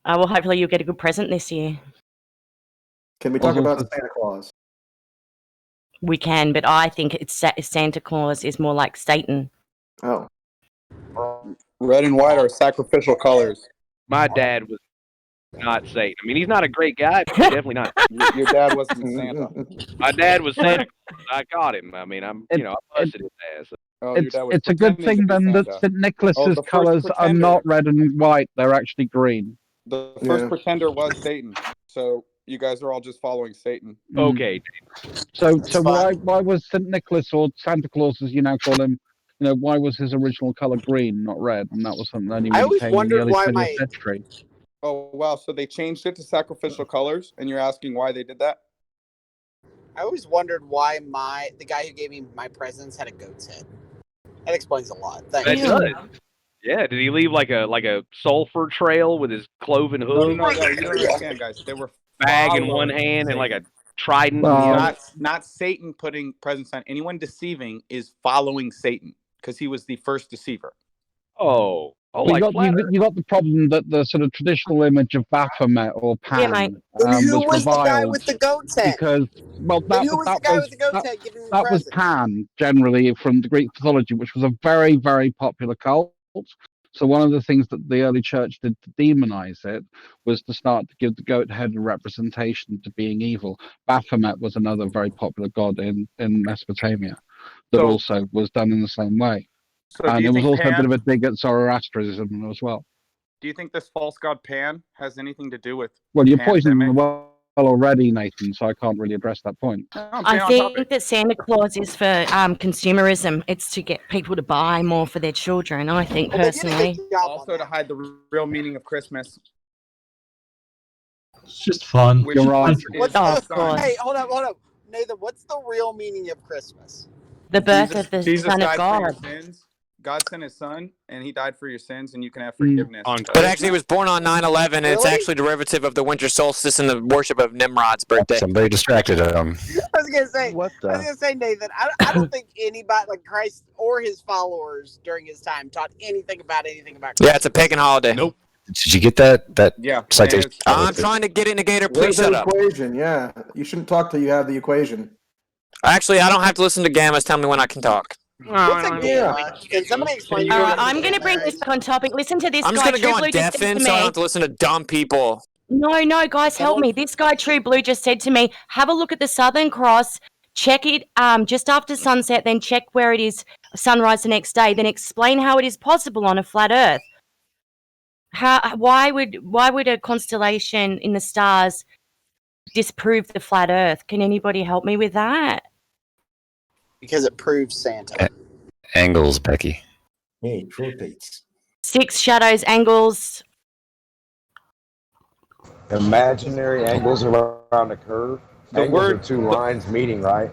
Well, hopefully you'll get a good present this year. Can we talk about Santa Claus? We can, but I think Santa Claus is more like Satan. Oh. Red and white are sacrificial colors. My dad was not Satan. I mean, he's not a great guy, but he's definitely not. Your dad wasn't Santa. My dad was Santa Claus. I caught him. I mean, I busted his ass. Oh, your dad was It's a good pretending thing to be then that Santa. St. Nicholas's Oh, the first colours are pretender- not red and white; they're actually green. The first pretender was Satan. So you guys are all just following Satan. Okay. So why was St. Nicholas, or Santa Claus as you now call him, why was his original colour green, not red? And that was something that only I always came in the wondered early why 20th century. Oh, wow. So they changed it to sacrificial colors, and you're asking why they did that? I always wondered why the guy who gave me my presents had a goat's head. That explains a lot. That Thanks. does. Yeah. Did he leave like a sulfur trail with his cloven hooves? No, you don't understand, guys. They were Bag in one following hand and like a Satan. trident in the other. Not Satan putting presents on. Anyone deceiving is following Satan because he was the first deceiver. Oh, you got the problem that the sort of traditional image of Baphomet or Pan Who was was the guy reviled with the goat's head? because Who was the guy with the goat's head giving me that was presents? Pan generally from the Greek mythology, which was a very, very popular cult. So one of the things that the early church did to demonize it was to start to give the goat head a representation to being evil. Baphomet was another very popular god in Mesopotamia that also was done in the same way. So And do it you was think also a bit Pan? of a dig at Zoroastrianism as well. Do you think this false god Pan has anything to do with? Well, you're pandemic? poisoning the well already, Nathan, so I can't really address that point. I think that Santa Claus is for consumerism. It's to get people to buy more for their children, I think, personally. Also to hide the real meaning of Christmas. It's just fun. Which You're right. is Oh, of course. Hey, hold up. Nathan, what's the real meaning of Christmas? The birth of the Jesus Son of died for God. your sins. God sent his son, and he died for your sins, and you can have forgiveness. But actually, he was born on 9/11, and it's Really? actually derivative of the winter solstice and the worship of Nimrod's birthday. Somebody distracted him. I was gonna say, Nathan. I don't think anybody like Christ or his followers during his time taught anything about Christmas. Yeah, it's a pagan holiday. Nope. Did you get that citation? I'm trying to get it, Negator. Where's Please shut the up. equation? Yeah, you shouldn't talk till you have the equation. Actually, I don't have to listen to Gammas tell me when I can talk. Can somebody explain? All right, I'm going to bring this on topic. Listen to this I'm guy. just going to go True on Blue just said deafen to so I me- don't have to listen to dumb people. No, guys, help me. This guy, True Blue, just said to me, have a look at the Southern Cross, check it just after sunset, then check where it is sunrise the next day, then explain how it is possible on a flat Earth. Why would a constellation in the stars disprove the flat Earth? Can anybody help me with that? Because it proves Santa. Angles, Becky. Yeah, it rotates. 6 shadows, angles. Imaginary angles around a curve. Angles are two lines meeting, right?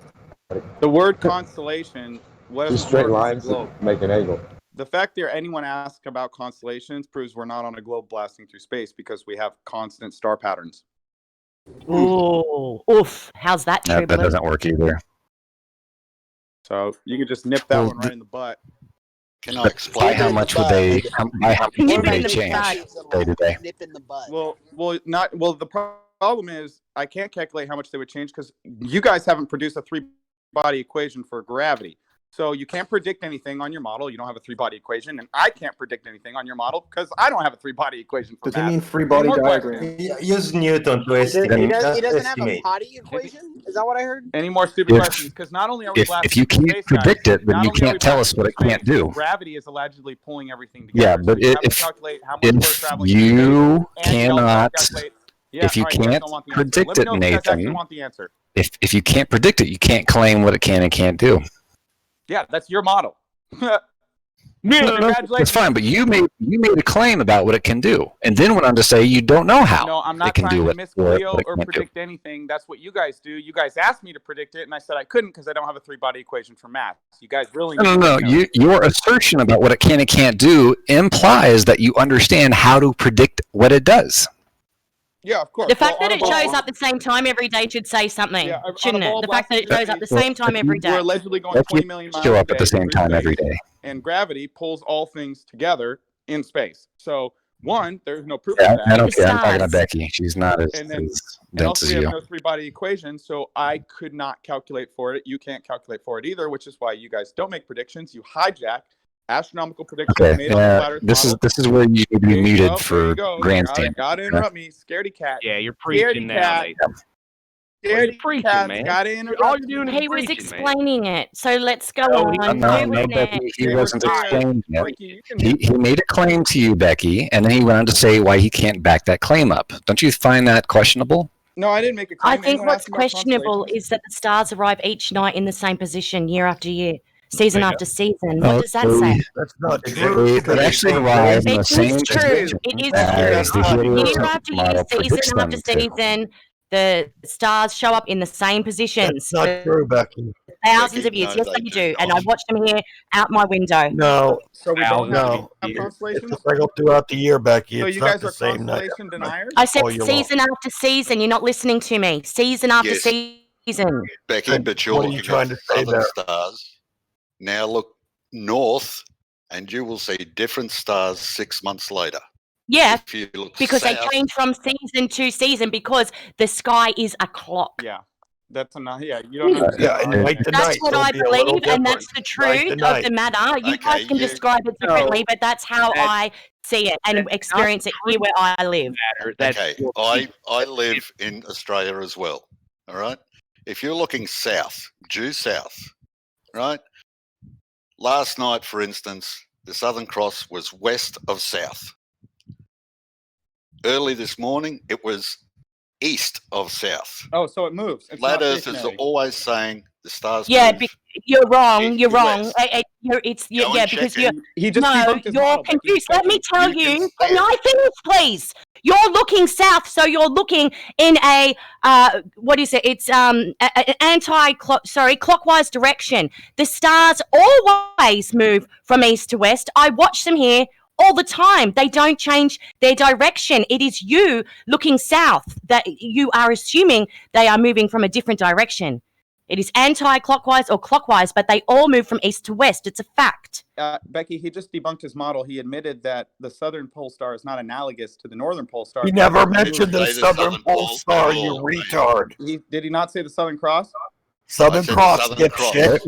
The word constellation. What Two does straight the word lines globe? make an angle. The fact that anyone asks about constellations proves we're not on a globe blasting through space because we have constant star patterns. Ooh, oof. How's that, True That Blue? doesn't work either. So you can just nip that one right in the butt. Can I explain? By how much would they? By how much would they change day to day? Nip in the butt. Well, the problem is I can't calculate how much they would change because you guys haven't produced a three-body equation for gravity. So you can't predict anything on your model. You don't have a three-body equation, and I can't predict anything on your model because I don't have a three-body equation for Does he math. mean free-body Any more diagram? Use Newton to estimate. He doesn't have a estimate. potty equation? Is that what I heard? Any more stupid questions? Because not only are we If you can't predict it, then you can't tell us what it can't do. Gravity is allegedly pulling everything together. Yeah, but if you can't predict it, Nathan, if you can't predict it, you can't claim what it can and can't do. Yeah, that's your model. That's fine, but you made a claim about what it can do, and then went on to say you don't know how. No, I'm not it can trying do to it miscleo or or predict anything. That's what you guys do. You guys asked me to predict it, and I said I couldn't because I don't have a three-body equation for math. You guys really No. Your assertion about what it can and can't do implies that you understand how to predict what it does. Yeah, of course. The fact that it shows up the same time every day should say something, shouldn't it? The fact that it shows up the same time every day. We're allegedly going 20 million miles show a up at the day same time every day. And gravity pulls all things together in space. So, one, there's no proof Yeah, of that. I don't care. I'm talking to Becky. She's not as And dense also, as we you. have no three-body equation, so I could not calculate for it. You can't calculate for it either, which is why you guys don't make predictions. You hijack astronomical predictions made on the flat Earth model. This is where you need to be muted for grandstanding. Gotta interrupt me, scaredy cat. Yeah, you're Scaredy preaching now, cat. Nathan. Scaredy preaching, cat. man. Gotta interrupt. All you're doing is He was preaching, explaining it, so let's go on. No, Who was Becky, next? he wasn't explaining it. He made a claim to you, Becky, and then he went on to say why he can't back that claim up. Don't you find that questionable? No, I didn't make a claim. I think what's questionable is that the stars arrive each night in the same position year after year, season after season. What does that say? That's not true. They actually arrive in the It same is true. position It is as the true. Year heliocentric after year, model predicts season them after to. season, the stars show up in the same positions. That's not true, Becky. Thousands of years. Yes, they do. And I watch them here out my window. No. So we don't No. have constellations? It's a cycle throughout the year, Becky. So It's you not guys the are same night. constellation deniers? I said all year long. season after season. You're not listening to me. Season after Yes. season. Becky, but you're What are you looking trying at to say southern there? stars. Now look north, and you will see different stars 6 months later. Yeah, If you look because they south, change from season to season because the sky is a clock. Yeah. That's enough. Yeah, you don't understand. Yeah, and night to That's night. what it'll I be a little believe, and that's different. the Night to truth of night. the matter. You Okay, guys can you- describe it differently, but that's how I see it and experience it here where I live. okay, I live in Australia as well. All right. If you're looking south, due south, right? Last night, for instance, the Southern Cross was west of south. Early this morning, it was east of south. Oh, so it moves. It's Flat not Earthers stationary. are always saying the stars Yeah, move. you're wrong. You're wrong. west. Yeah, and because check you're it. He just no, debunked his you're model, Becky. confused. Let me tell You you. can Can say I finish, please? You're looking south, so you're looking in a what is it? It's clockwise direction. The stars always move from east to west. I watch them here all the time. They don't change their direction. It is you looking south that you are assuming they are moving from a different direction. It is anti-clockwise or clockwise, but they all move from east to west. It's a fact. Becky, he just debunked his model. He admitted that the southern pole star is not analogous to the northern pole star. He never mentioned the Say the Southern Southern Pole Pole Star, at you all, retard. Did he not say the Southern Cross? Southern said Cross, Southern get Cross. shit.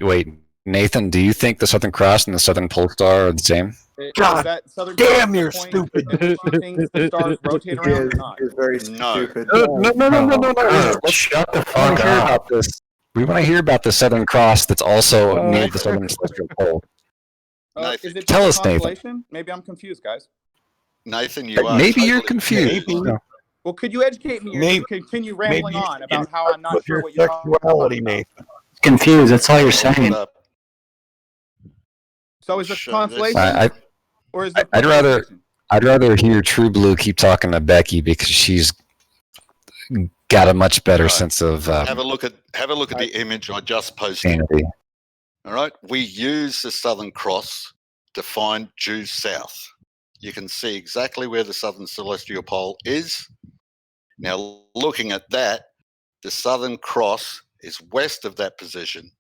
Wait. Nathan, do you think the Southern Cross and the Southern Pole Star are the same? God that Southern damn, Cross you're point stupid. at which he thinks the stars rotate around or not? Is very No. stupid. No. Shut the fuck up. We want to hear about the Southern Cross that's also near the Southern Celestial Pole. Nathan, Is it Tell just us, a Nathan. constellation? Maybe I'm confused, guys. Nathan, you are Maybe you're totally confused. confused. Maybe. Well, could you educate me or Maybe- continue rambling maybe on about in how I'm not with sure your what you're talking sexuality, about? Nathan. Confused. That's all you're Shut saying. up. So is it Shut constellation or is it? I'd rather hear True Blue keep talking to Becky because she's got a much better Right. sense of Have a look at the image I just posted. sanity. All right, we use the Southern Cross to find due south. You can see exactly where the southern celestial pole is, Now, looking at that, the Southern Cross is west of that position.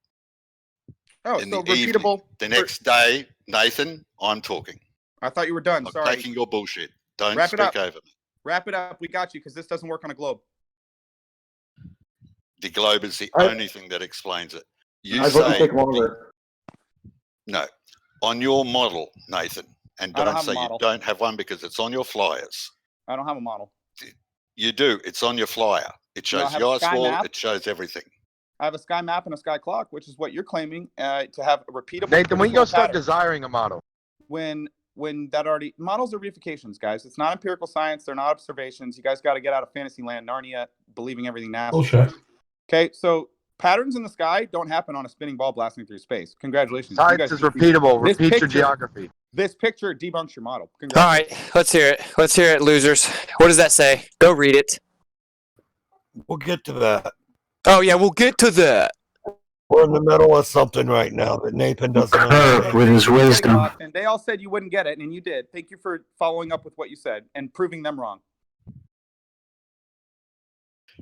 Oh, in so the evening. repeatable. The next day, Nathan, I'm talking. I thought you were done. I'm Sorry. taking your bullshit. Don't Wrap it speak up. over me. Wrap it up. We got you because this doesn't work on a globe. The globe is the only thing that explains it. You I vote say take longer. no on your model, Nathan, and I don't don't have a say you model. don't have one because it's on your flyers. I don't have a model. You do. It's on your flyer. It No, I shows have the a ice sky wall. map. It shows everything. I have a sky map and a sky clock, which is what you're claiming to have a repeatable. Nathan, when you go start pattern. desiring a model? When that already models are reifications, guys. It's not empirical science. They're not observations. You guys got to get out of fantasy land, Narnia, believing everything NASA Bullshit. says. Okay, so patterns in the sky don't happen on a spinning ball blasting through space. Congratulations. Science You guys is just- repeatable. this Repeat your picture- geography. This picture debunks your model. All right, let's hear it. Let's hear it, losers. What does that say? Go read it. We'll get to that. Oh yeah, we'll get to that. We're in the middle of something right now that Nathan doesn't understand. With his wisdom. And they all said you wouldn't get it, and you did. Thank you for following up with what you said and proving them wrong.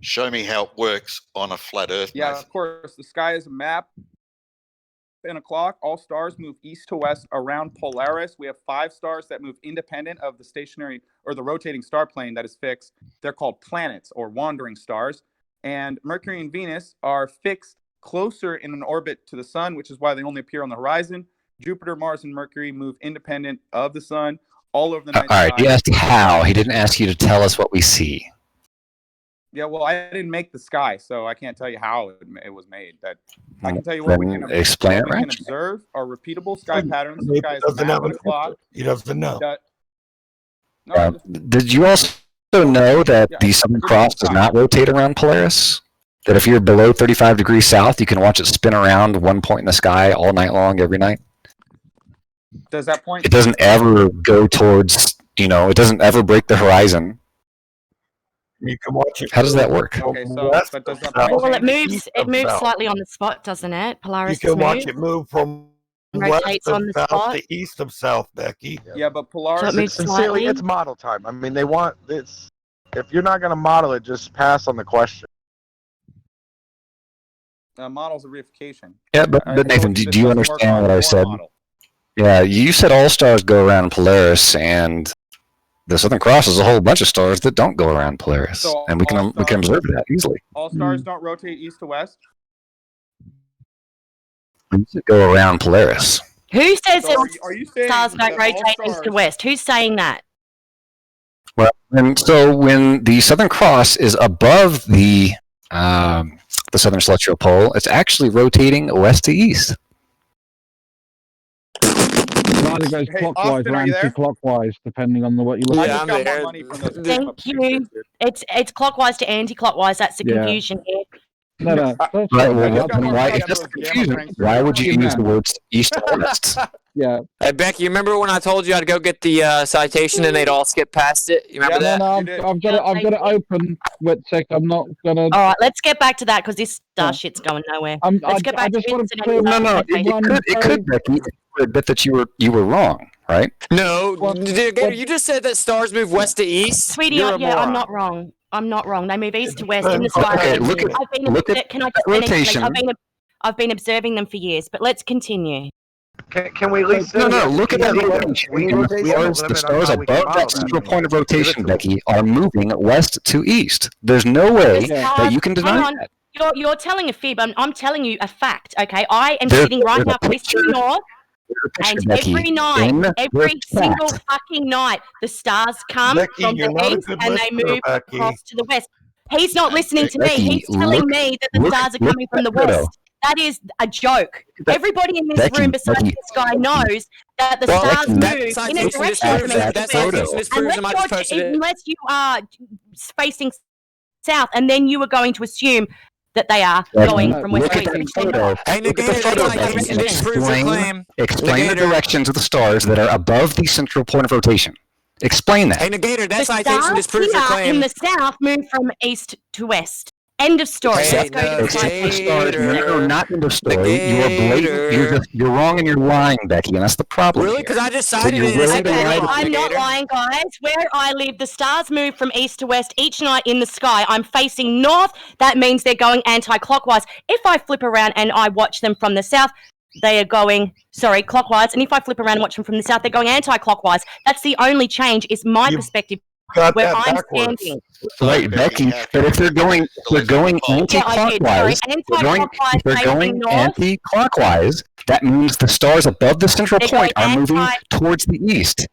Show me how it works on a flat Earth. Yeah, Nathan. of course. The sky is a map and a clock. All stars move east to west around Polaris. We have 5 stars that move independent of the stationary or the rotating star plane that is fixed. They're called planets or wandering stars. And Mercury and Venus are fixed closer in an orbit to the sun, which is why they only appear on the horizon. Jupiter, Mars, and Mercury move independent of the sun all over the night All right, sky. he asked how. He didn't ask you to tell us what we see. Yeah, well, I didn't make the sky, so I can't tell you how it was made. That I can tell you what we Then can explain it, what we can right? observe are repeatable sky patterns. The Nathan sky is a doesn't map have and an a clock. answer. He doesn't know. Did you also know that the Southern Cross does not rotate around Polaris? That if you're below 35 degrees south, you can watch it spin around one point in the sky all night long, every night? Does that point? It doesn't ever go towards, it doesn't ever break the horizon. You can watch it. How does that work? Okay, so but does that point? Well, it moves. east It of moves south. slightly on the spot, doesn't it? You Polaris can watch moves. it move from Rotates west of on the south spot. to east of south, Becky. Yeah, but Polaris. So it moves Sincerely, slightly. it's model time. I mean, they want this. If you're not going to model it, just pass on the question. Models of reification. Yeah, but I Nathan, told do this you doesn't work understand on what I your said? model. Yeah, you said all stars go around Polaris, and the Southern Cross is a whole bunch of stars that don't go around Polaris, So and we can all stars- observe that easily. All stars don't rotate east to west. Go around Polaris. Who says So that are you saying stars don't that all rotate east to stars- west? Who's saying that? Well, and so when the Southern Cross is above the Southern Celestial Pole, it's actually rotating west to east. It either goes Hey, clockwise Austin, or are you there? anti-clockwise, depending on what you look I at. just got more money from those. Thank you. It's clockwise to anti-clockwise. That's the Yeah. confusion here. No, that's Right, fine. well, just got more why, money if out that's of the those confusion, gamma why would you Yeah. use the words east and west? Yeah. Hey Becky, you remember when I told you I'd go get the citation and they'd all skip past it? You remember Yeah, that? No, You did. I've got it open. WitSit. I'm not gonna. All right, let's get back to that because this star shit's going nowhere. Let's get I back to just want to incident. clear. No, it could, Becky. You could admit that you were wrong, right? No, Well, Gator, you just said that stars move west to east. Sweetie, You're a yeah, I'm moron. not wrong. I'm not wrong. They move east to west in the sky. Okay, look at Can I just finish? rotation. I've been observing them for years, but let's continue. Can we at least No, say look at that rotation. The stars above that central point of rotation, Becky, are moving west to east. There's no way that you can Hang deny on. that. You're telling a fib. I'm telling you a fact. Okay, I am There's- sitting right there's a now facing picture- north, Picture, and Becky, every in night, every the single chat. fucking night, the stars come Becky, from you're the not a east good and they listener, move Becky. across to the west. He's not listening to me. Becky, He's telling look- me that the look- stars are look coming from the at that photo. west. That is a joke. That- Everybody in this Becky, room besides Becky, this guy knows that the Well, stars Becky, move that in a citation direction just from proves east that. to That west. citation just proves I might have posted it. Unless you are facing south, and then you are going to assume that they are Becky, going from west look to at east, that which they're photo. not. Hey, Look at the Negator, photo, that Becky, citation and just proves your claim. explain the Negator. directions of the stars that are above the central point of rotation. Explain that. Hey, Negator, that The citation stars just proves your here in claim. the south move from east to west. End of story. Hey, Let's go to the citation. No, not end of story. You are blatant. You're wrong and you're lying, Becky, and that's the problem. Really? Because I decided it is. Okay, I'm not lying, guys. Where I live, the stars move from east to west each night in the sky. I'm facing north. That means they're going anti-clockwise. If I flip around and I watch them from the south, they are going, clockwise. And if I flip around and watch them from the south, they're going anti-clockwise. That's the only change, is my perspective. Where I'm standing. Right, Becky. But if they're going anti-clockwise, if they're going anti-clockwise, that means the stars above the central point are moving towards the east.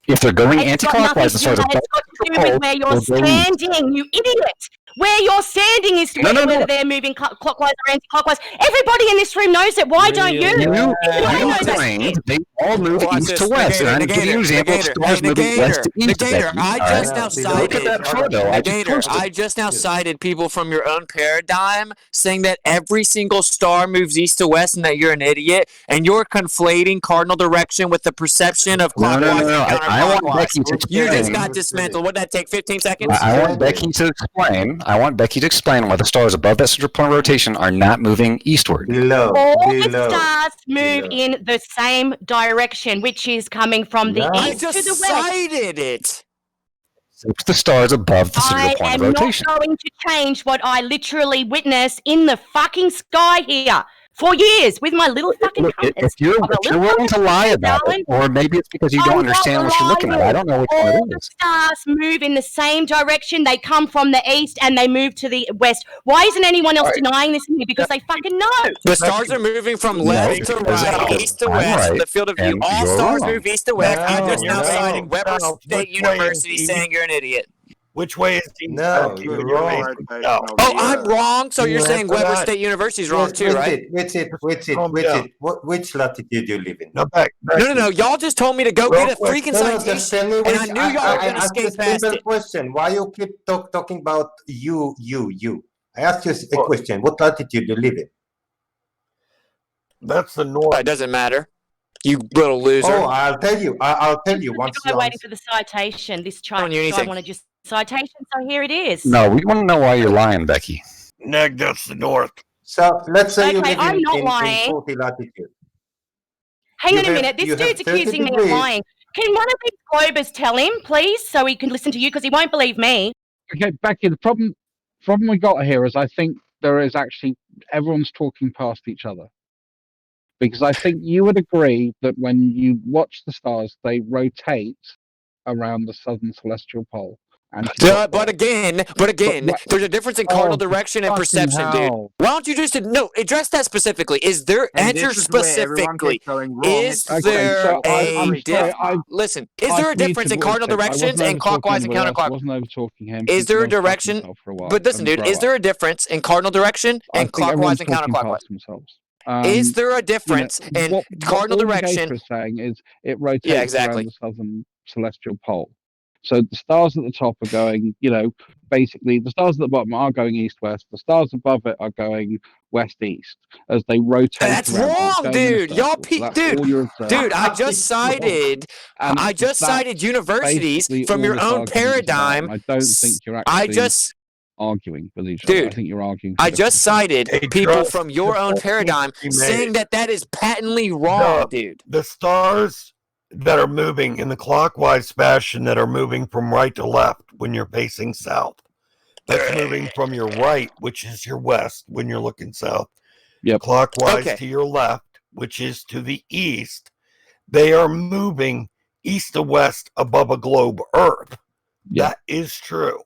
If they're going anti-clockwise, the stars above the central pole where you're standing, you idiot. Where you're standing is whether they're moving clockwise or anti-clockwise. Everybody in this room knows it. Why don't you? They all move east to west. And I'm giving you an example of stars moving west to east. I just now cited people from your own paradigm saying that every single star moves east to west and that you're an idiot, and you're conflating cardinal direction with the perception of clockwise and counterclockwise. I want Becky to explain. You just got dismantled. Would that take 15 seconds? I want Becky to explain. Why the stars above that central point of rotation are not moving eastward. All the stars move in the same direction, which is coming from the east to the west. I just cited it. It's the stars above the central point of rotation. I am not going to change what I literally witnessed in the fucking sky here for years with my little fucking compass. If you're willing to lie about it, or maybe it's because you don't understand what you're looking at. I don't know which one it is. All the stars move in the same direction. They come from the east and they move to the west. Why isn't anyone else denying this to me? Because they fucking know. The stars are moving from left to right, east to west, in the field of view. All stars move east to west. I just now cited Weber State University saying you're an idiot. Which way is he? No, you're wrong. Oh, I'm wrong. So you're saying Weber State University is wrong too, right? Which latitude you live in? No. Y'all just told me to go get a freaking citation, and I knew y'all were going to skate past it. Question: why you keep talking about you? I asked you a question. What latitude you live in? That's the north. It doesn't matter. You little loser. Oh, I'll tell you. I'll tell you once. I'm waiting for the citation. This child wanted just citation, so here it is. No, we want to know why you're lying, Becky. Neg, that's the north. So let's say you live I'm not lying. in 40 latitude. Hang on a minute. This dude's accusing me of lying. Can one of these globers tell him, please, so he can listen to you, because he won't believe me. Okay, Becky, the problem we got here is I think there is actually everyone's talking past each other. Because I think you would agree that when you watch the stars, they rotate around the southern celestial pole. But again, there's a difference in cardinal direction and perception, dude. Why don't you just address that specifically? Is there answer specifically? Is there listen? Is there a difference in cardinal directions and clockwise and counterclockwise? I wasn't over talking him. Is there a direction? But listen, dude. Is there a difference in cardinal direction and clockwise and counterclockwise? Is there a difference in cardinal direction? What saying is it rotates around the southern celestial pole. So the stars at the top are going, basically the stars at the bottom are going east-west. The stars above it are going west-east as they rotate. That's wrong, dude. Dude, I just cited universities from your own paradigm. I don't think you're actually arguing with each other. Dude, I think you're arguing. I just cited people from your own paradigm saying that is patently wrong, dude. The stars that are moving in the clockwise fashion that are moving from right to left when you're facing south. That's moving from your right, which is your west when you're looking south. Clockwise to your left, which is to the east. They are moving east to west above a globe Earth. That is true.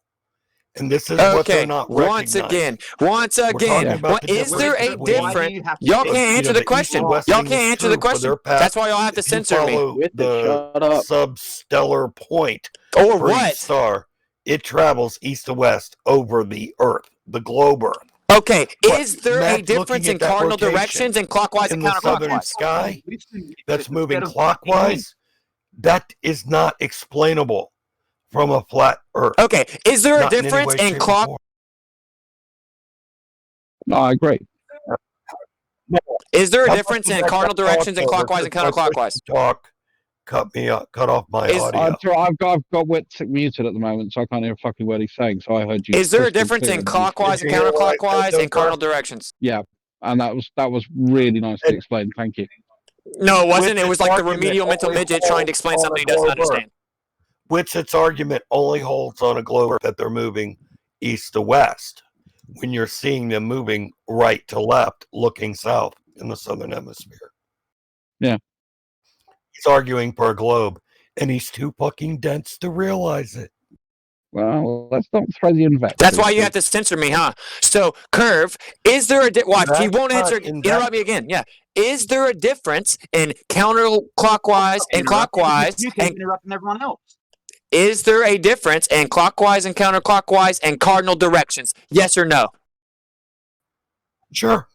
And this is what they're not recognizing. Once again, is there a difference? Y'all can't answer the question. Y'all can't answer the question. That's why y'all have to censor me. The substellar point or for what each star, it travels east to west over the Earth, the globe Earth. Okay, is there a difference in cardinal directions and clockwise and counterclockwise? In the southern sky that's moving clockwise, that is not explainable from a flat Earth. Okay, is there a difference in clock? No, I agree. Is there a difference in cardinal directions and clockwise and counterclockwise? Talk cut off my audio. I've got WitSit muted at the moment, so I can't hear a fucking word he's saying. So I heard you. Is there a difference in clockwise and counterclockwise and cardinal directions? Yeah, and that was really nicely explained. Thank you. No, it wasn't. It was like the remedial mental midget trying to explain something he doesn't understand. WitSit's argument only holds on a globe that they're moving east to west when you're seeing them moving right to left, looking south in the southern hemisphere. Yeah. He's arguing per globe, and he's too fucking dense to realize it. Well, let's not throw the invective. That's why you have to censor me, huh? So, Curve, is there a watch? He won't answer. Interrupt me again. Yeah. Is there a difference in counterclockwise and clockwise? You keep interrupting everyone else. Is there a difference in clockwise and counterclockwise and cardinal directions? Yes or no? Sure.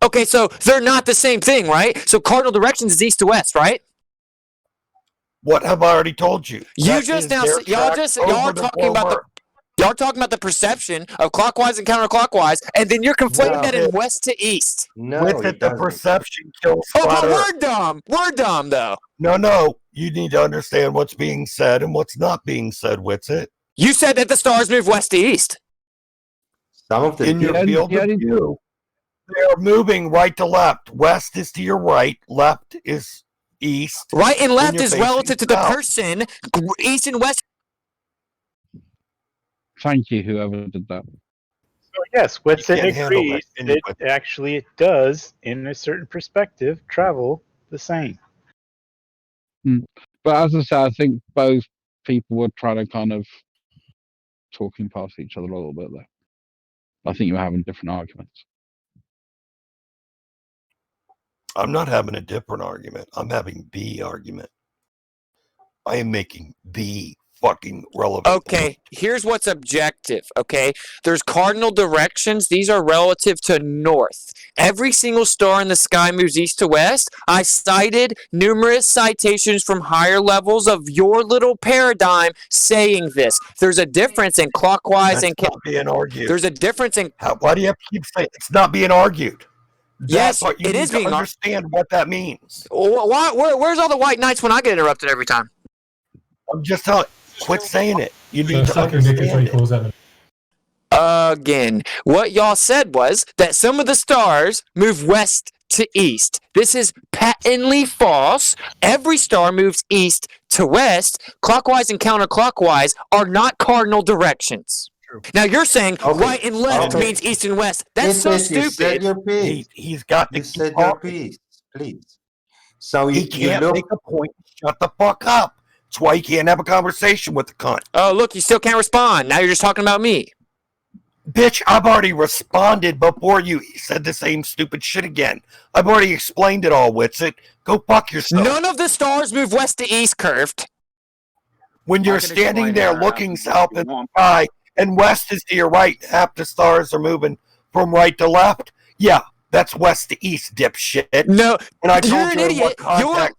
Okay, so they're not the same thing, right? So cardinal directions is east to west, right? What have I already told you? Y'all are talking about the perception of clockwise and counterclockwise, and then you're conflating that in west to east. No, With it, the perception kills. Oh, but we're dumb. We're dumb, though. No. You need to understand what's being said and what's not being said. What's it? You said that the stars move west to east. Some of them in your field of view, they are moving right to left. West is to your right. Left is east. Right and left is relative to the person. East and west. Thank you, whoever did that. So yes, WitSit agrees that it does, in a certain perspective, travel the same. But as I said, I think both people were trying to kind of talking past each other a little bit there. I think you were having different arguments. I'm not having a different argument. I'm having the argument. I am making the fucking relevant. Okay, here's what's objective, okay? There's cardinal directions. These are relative to north. Every single star in the sky moves east to west. I cited numerous citations from higher levels of your little paradigm saying this. There's a difference in clockwise and not being argued. There's a difference in why do you have to keep saying it's not being argued? Yes, it is being understand what that means. Where's all the white knights when I get interrupted every time? I'm just telling. Quit saying it. You need to understand it. Again, what y'all said was that some of the stars move west to east. This is patently false. Every star moves east to west. Clockwise and counterclockwise are not cardinal directions. True. Now you're saying right and left means east and west. That's so stupid. You said your piece. He's got to say your piece, please. So he can't make a point. Shut the fuck up. That's why you can't have a conversation with the cunt. Oh, look, you still can't respond. Now you're just talking about me. Bitch, I've already responded before you said the same stupid shit again. I've already explained it all, WitSit. Go fuck yourself. None of the stars move west to east, Curved. When you're standing there looking south in the sky and west is to your right, half the stars are moving from right to left. Yeah, that's west to east, dipshit. No, and I told you're an you in idiot. what context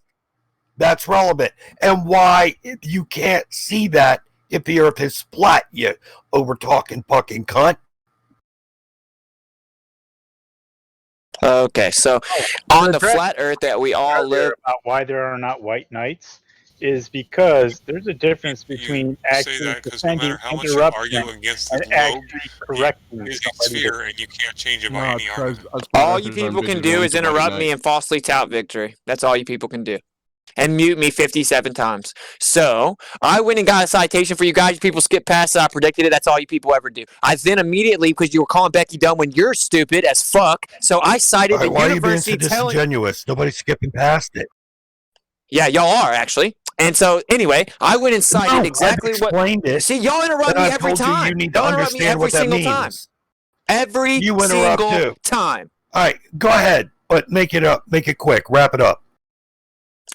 that's relevant, and why you can't see that if the earth is flat, you over-talking fucking cunt. Okay, so on the flat earth that we all live... About why there are not white knights is because there's a difference between actually defending, interrupting, and actually correcting somebody. And you can't change it by any argument. All you people can do is interrupt me and falsely tout victory. That's all you people can do. And mute me 57 times. So, I went and got a citation for you guys. You people skip past it. I predicted it. That's all you people ever do. I then immediately, because you were calling Becky dumb when you're stupid as fuck, so I cited the why university are you being so disingenuous? Nobody's skipping past it. Yeah, y'all are, actually. And so, anyway, I went and cited exactly what... It. See, y'all interrupt me every time. You need to understand what that means. Every single time. All right, go ahead, but make it up. Make it quick. Wrap it up.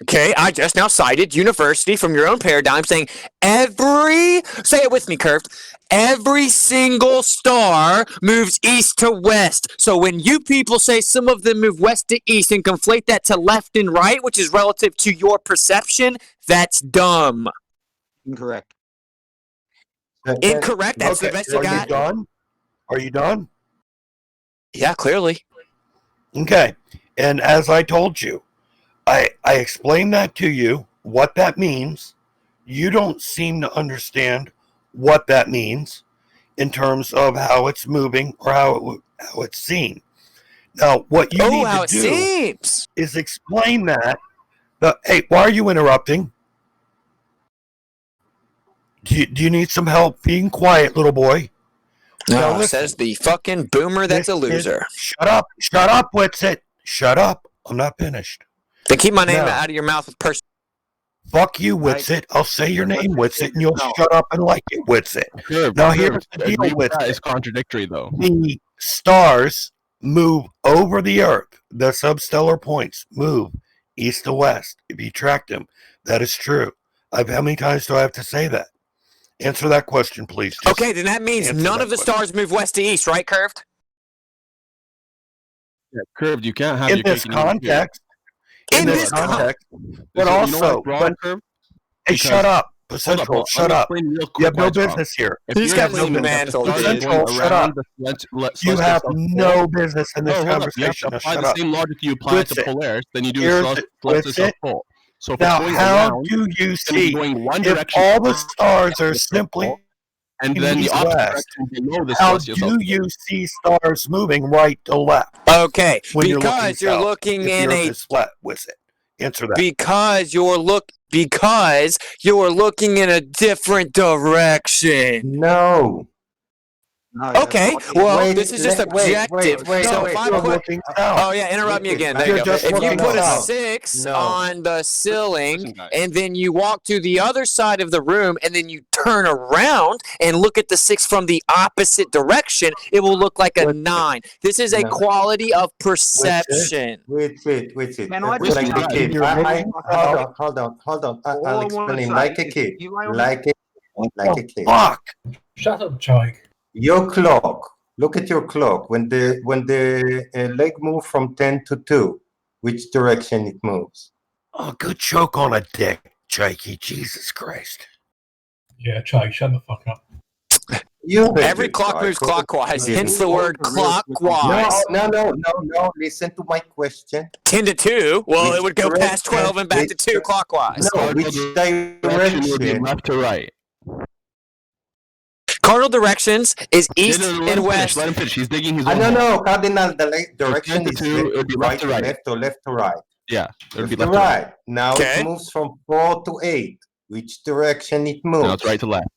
Okay, I just now cited university from your own paradigm saying say it with me, Curved, every single star moves east to west. So when you people say some of them move west to east and conflate that to left and right, which is relative to your perception, that's dumb. Incorrect. Incorrect? That's the best you got? Are you done? Are you done? Yeah, clearly. Okay, and as I told you, I explained that to you what that means. You don't seem to understand what that means in terms of how it's moving or how it's seen. Now, what you need to do is explain that. Hey, why are you interrupting? Do you need some help being quiet, little boy? No, says the fucking boomer that's a loser. Shut up, WitSit. Shut up. I'm not finished. Then keep my name out of your mouth with person. Fuck you, WitSit. I'll say your name, WitSit, and you'll shut up and like it, WitSit. Now here's the deal with that is contradictory, though. The stars move over the Earth. The substellar points move east to west. If you track them, that is true. How many times do I have to say that? Answer that question, please. Okay, then that means none of the stars move west to east, right, Curved? Yeah, Curved, you can't have in this context. In this context, but also, hey, shut up, Central, shut up. You have no business here. These guys are mental. Central, shut up. You have no business in this conversation. Apply the same logic you apply to Polaris, then you do Celestial Pole. So now, how do you see if all the stars are simply and then the opposite below the how do you see stars moving right to left? Okay, because you're looking in a flat with it. Answer that. Because you're looking in a different direction. No. Okay, well, this is just objective. So if I put, oh yeah, interrupt me again. There you go. If you put a 6 on the ceiling, and then you walk to the other side of the room, and then you turn around and look at the 6 from the opposite direction, it will look like a 9. This is a quality of perception. Wait. Hold on. I'll explain like a kid. Like a kid. Fuck. Shut up, Chike. Your clock. Look at your clock. When the leg moves from 10 to 2, which direction it moves? Oh, good joke on a dick, Chikey. Jesus Christ. Yeah, Chike, shut the fuck up. Every clock moves clockwise, hence the word clockwise. No. Listen to my question. 10 to 2? Well, it would go past 12 and back to 2 clockwise. No, which direction? Left to right. Cardinal directions is east and west. Let him finish. He's digging his own No. Cardinal direction is left to right. Left or left to right. Yeah, it would be left to right. Now it moves from 4 to 8. Which direction it moves? Now it's right to left.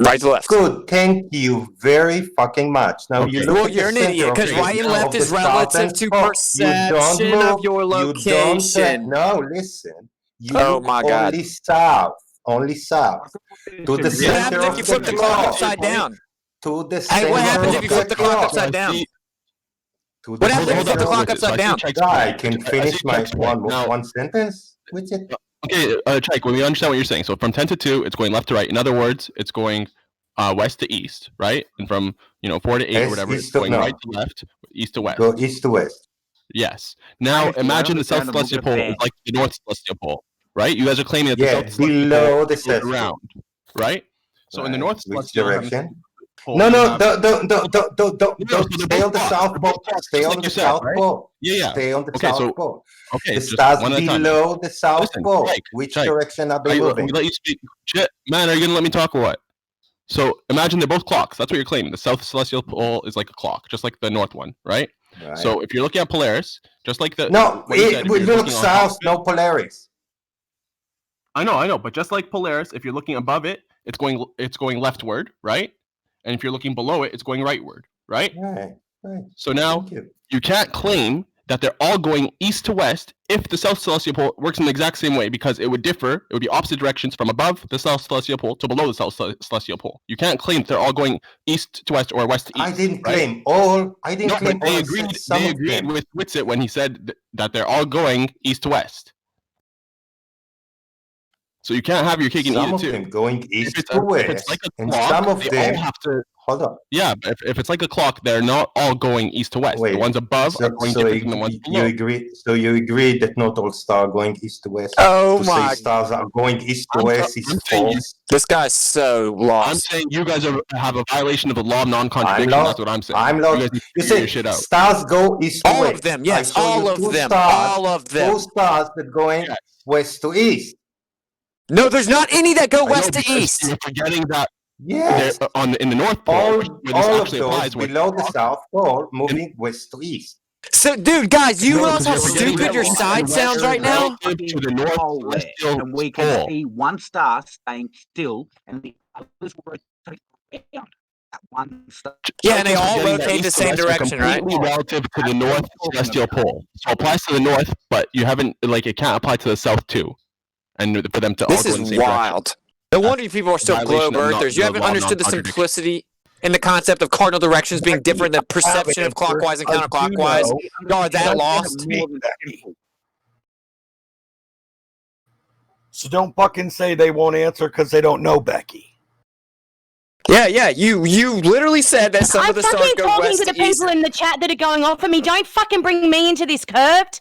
Right to left. Good. Thank you very fucking much. Now you look at you're an idiot because right and left is relative to perception of your location. No, listen. You oh my God. Only south. To the center of the clock. What happens if you flip the clock upside down? To the center. Hey, what happens if you flip the clock upside down? What happens if you flip the clock upside down? I can finish my one sentence with it. Okay, Chike, we understand what you're saying. So from 10 to 2, it's going left to right. In other words, it's going west to east, right? And from 4 to 8 or whatever, it's going right to left, east to west. Go east to west. Yes. Now imagine the south celestial pole is like the north celestial pole. Right? You guys are claiming that the south below the celestial around, right? So in the north celestial direction. No, don't stay on the south pole. Stay on the south pole. Yeah. Stay on the south pole. Okay, the stars below the south pole. Which direction are they moving? Let you speak. Shit, man, are you gonna let me talk or what? So imagine they're both clocks. That's what you're claiming. The south celestial pole is like a clock, just like the north one, right? So if you're looking at Polaris, just like the we look south, no Polaris. I know, but just like Polaris, if you're looking above it, it's going leftward, right? And if you're looking below it, it's going rightward, right? Right. So now you can't claim that they're all going east to west if the south celestial pole works in the exact same way, because it would differ. It would be opposite directions from above the south celestial pole to below the south celestial pole. You can't claim they're all going east to west or west to east. I didn't claim all. I didn't claim all. They agreed with WitSit when he said that they're all going east to west. So you can't have your cake and eat it too. Some of them going east to west, like and some of them. hold on. Yeah, if it's like a clock, they're not all going east to west. Wait, the ones above are going different than the ones below. You agree? So you agree that not all stars are going east to west? Oh to my! say stars are going east to west is false. This guy's so lost. I'm saying you guys have a violation of the law of non-contradiction. That's what I'm saying. I'm not. You say stars go east to west. All of them, yes, all of them, all of them. Two stars that going west to east. No, there's not any that go west to east. You're forgetting that. Yes. In the North Pole, all of those below the South Pole moving west to east. So, dude, guys, you realize how stupid your side sounds right now? To the north, and we can see one star staying still, and the others rotate around. One star. Yeah, and they all rotate the same direction, right? Relative to the north celestial pole. So it applies to the north, but you haven't it can't apply to the south too. And for them to this is wild. No wonder you people are still globe earthers. You haven't understood the simplicity and the concept of cardinal directions being different than perception of clockwise and counterclockwise. Y'all are that lost. So don't fucking say they won't answer because they don't know, Becky. Yeah. You literally said that some of the stars go I'm west fucking talking to the east. people in the chat that are going off of me. Don't fucking bring me into this, Curved.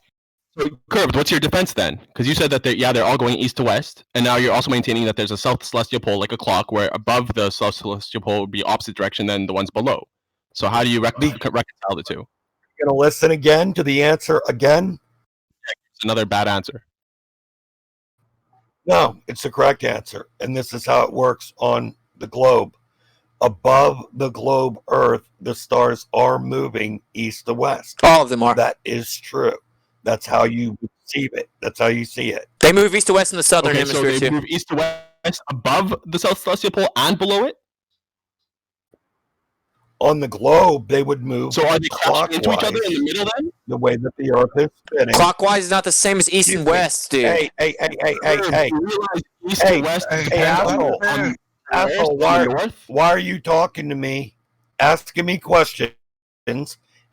Curved, what's your defense then? Because you said that they're all going east to west, and now you're also maintaining that there's a south celestial pole like a clock, where above the south celestial pole would be opposite direction than the ones below. So how do you reconcile the two? You're gonna listen again to the answer again? It's another bad answer. No, it's the correct answer, and this is how it works on the globe. Above the globe Earth, the stars are moving east to west. All of them are. That is true. That's how you perceive it. That's how you see it. They move east to west in the southern hemisphere so they too. move east to west above the south celestial pole and below it? On the globe, they would move. So are they crashing into each other in the middle then? The way that the Earth is spinning. Clockwise is not the same as east and west, dude. Hey. East and west. Asshole, why are you talking to me, asking me questions,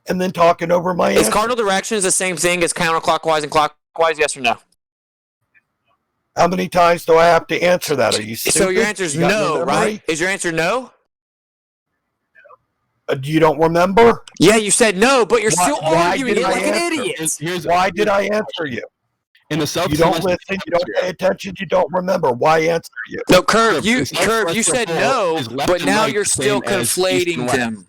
and then talking over my Is answer? cardinal directions the same thing as counterclockwise and clockwise? Yes or no? How many times do I have to answer that? Are you stupid? So your answer is no, right? Is your answer no? You don't remember? Yeah, you said no, but you're still arguing it like an idiot. Why did I answer you? In the south, you don't listen. You don't pay attention. You don't remember. Why answer you? No, Curve. You said no, but now you're still conflating them.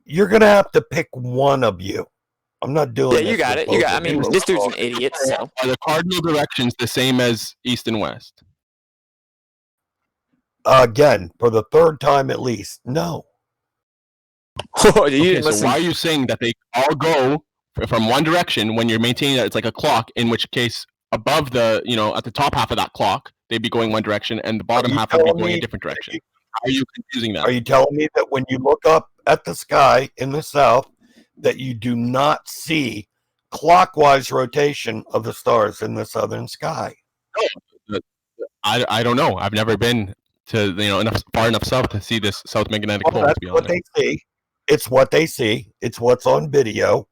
You're gonna have to pick one of you. I'm not doing. Yeah, you got it. I mean, this dude's an idiot. So. Are the cardinal directions the same as east and west? Again, for the third time at least, no. So why are you saying that they all go from one direction when you're maintaining that it's like a clock? In which case, above the at the top half of that clock, they'd be going one direction, and the bottom half would be going a different direction. How are you confusing that? Are you telling me that when you look up at the sky in the south, that you do not see clockwise rotation of the stars in the southern sky? I don't know. I've never been to far enough south to see this south magnetic pole. That's what they see. It's what they see. It's what's on video.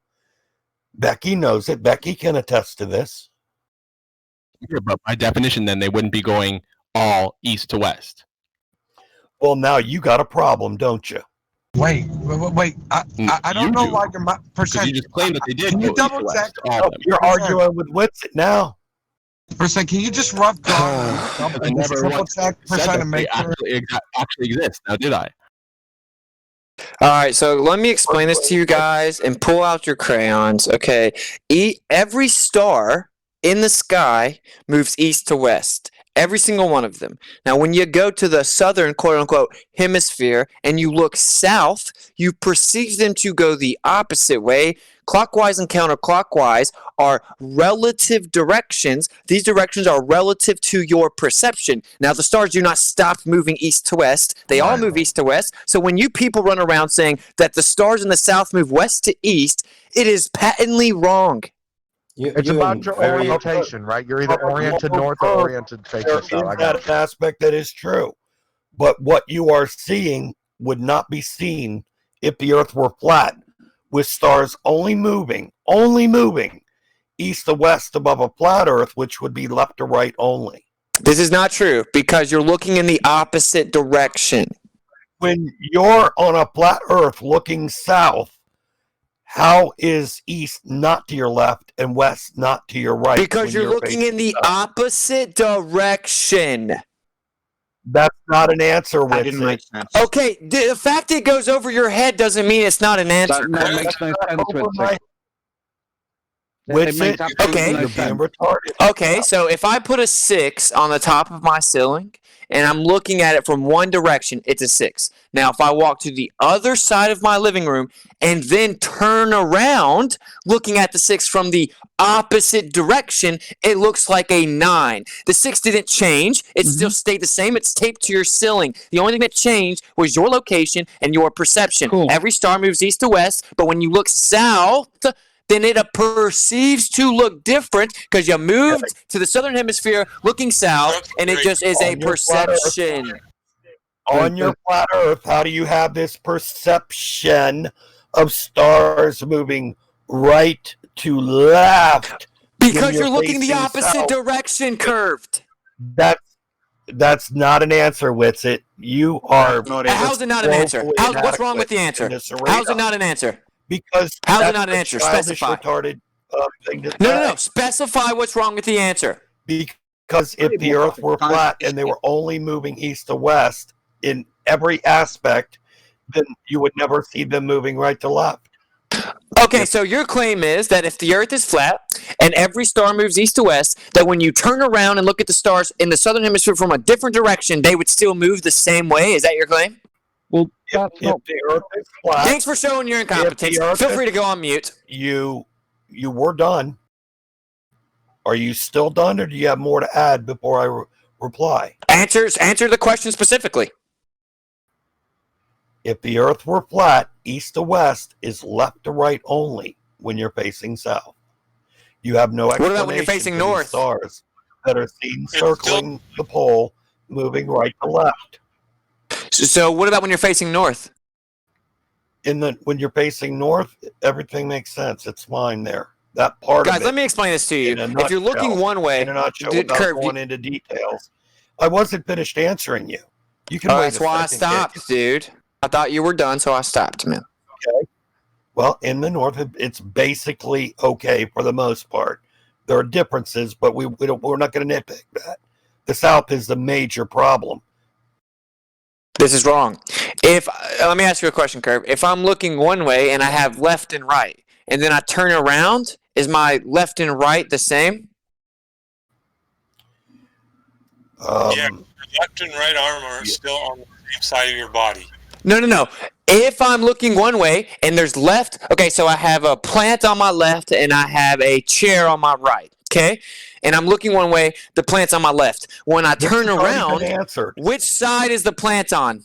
Becky knows it. Becky can attest to this. Yeah, but by definition, then they wouldn't be going all east to west. Well, now you got a problem, don't you? Wait. I don't know why your percent. You just claimed that they did. Can you double check? You're arguing with WitSit now. Percent. Can you just rough draw? Triple check percent and make sure actually exists. Now, did I? All right, so let me explain this to you guys and pull out your crayons. Okay, every star in the sky moves east to west. Every single one of them. Now, when you go to the southern, quote-unquote, hemisphere and you look south, you perceive them to go the opposite way. Clockwise and counterclockwise are relative directions. These directions are relative to your perception. Now, the stars do not stop moving east to west. They all move east to west. So when you people run around saying that the stars in the south move west to east, it is patently wrong. It's about your orientation, right? You're either oriented north or oriented facing south. That an aspect that is true. But what you are seeing would not be seen if the Earth were flat, with stars only moving east to west above a flat Earth, which would be left to right only. This is not true because you're looking in the opposite direction. When you're on a flat Earth looking south, how is east not to your left and west not to your right? Because you're looking in the opposite direction. That's not an answer, That didn't make sense. Okay, the fact it goes over your head doesn't mean it's not an answer. That makes no sense, WitSit. Okay. You're being retarded. Okay, so if I put a 6 on the top of my ceiling and I'm looking at it from one direction, it's a 6. Now, if I walk to the other side of my living room and then turn around looking at the 6 from the opposite direction, it looks like a 9. The 6 didn't change. It still stayed the same. It's taped to your ceiling. The only thing that changed was your location and your perception. Cool. Every star moves east to west, but when you look south, then it perceives to look different because you moved to the southern hemisphere looking south, and it just is a perception. On your flat Earth, how do you have this perception of stars moving right to left? Because you're looking the opposite direction, curved. That's not an answer, WitSit. You are. How's it not an answer? What's wrong with the answer? How's it not an answer? Because how's it not an answer? Specify. Retarded thing to No. Specify what's wrong with the answer. Because if the Earth were flat and they were only moving east to west in every aspect, then you would never see them moving right to left. Okay, so your claim is that if the Earth is flat and every star moves east to west, that when you turn around and look at the stars in the southern hemisphere from a different direction, they would still move the same way? Is that your claim? Well, if the Earth is flat, thanks for showing your incompetence. Feel free to go on mute. You were done. Are you still done, or do you have more to add before I reply? Answer the question specifically. If the Earth were flat, east to west is left to right only when you're facing south. You have no explanation. What about when you're facing north? Stars that are seen circling the pole, moving right to left. So what about when you're facing north? When you're facing north, everything makes sense. It's fine there. That part Guys, of it, let me explain this to you. If you're looking one way, in a nutshell, without going into details, I wasn't finished answering you. You can. That's why I stopped, dude. I thought you were done, so I stopped, man. Okay. Well, in the north, it's basically okay for the most part. There are differences, but we're not going to nitpick that. The south is the major problem. This is wrong. Let me ask you a question, Curve. If I'm looking one way and I have left and right, and then I turn around, is my left and right the same? Yeah, your left and right arm are still on the same side of your body. No. If I'm looking one way and there's left, okay, so I have a plant on my left and I have a chair on my right, okay? And I'm looking one way, the plant's on my left. When I turn around, which side is the plant on?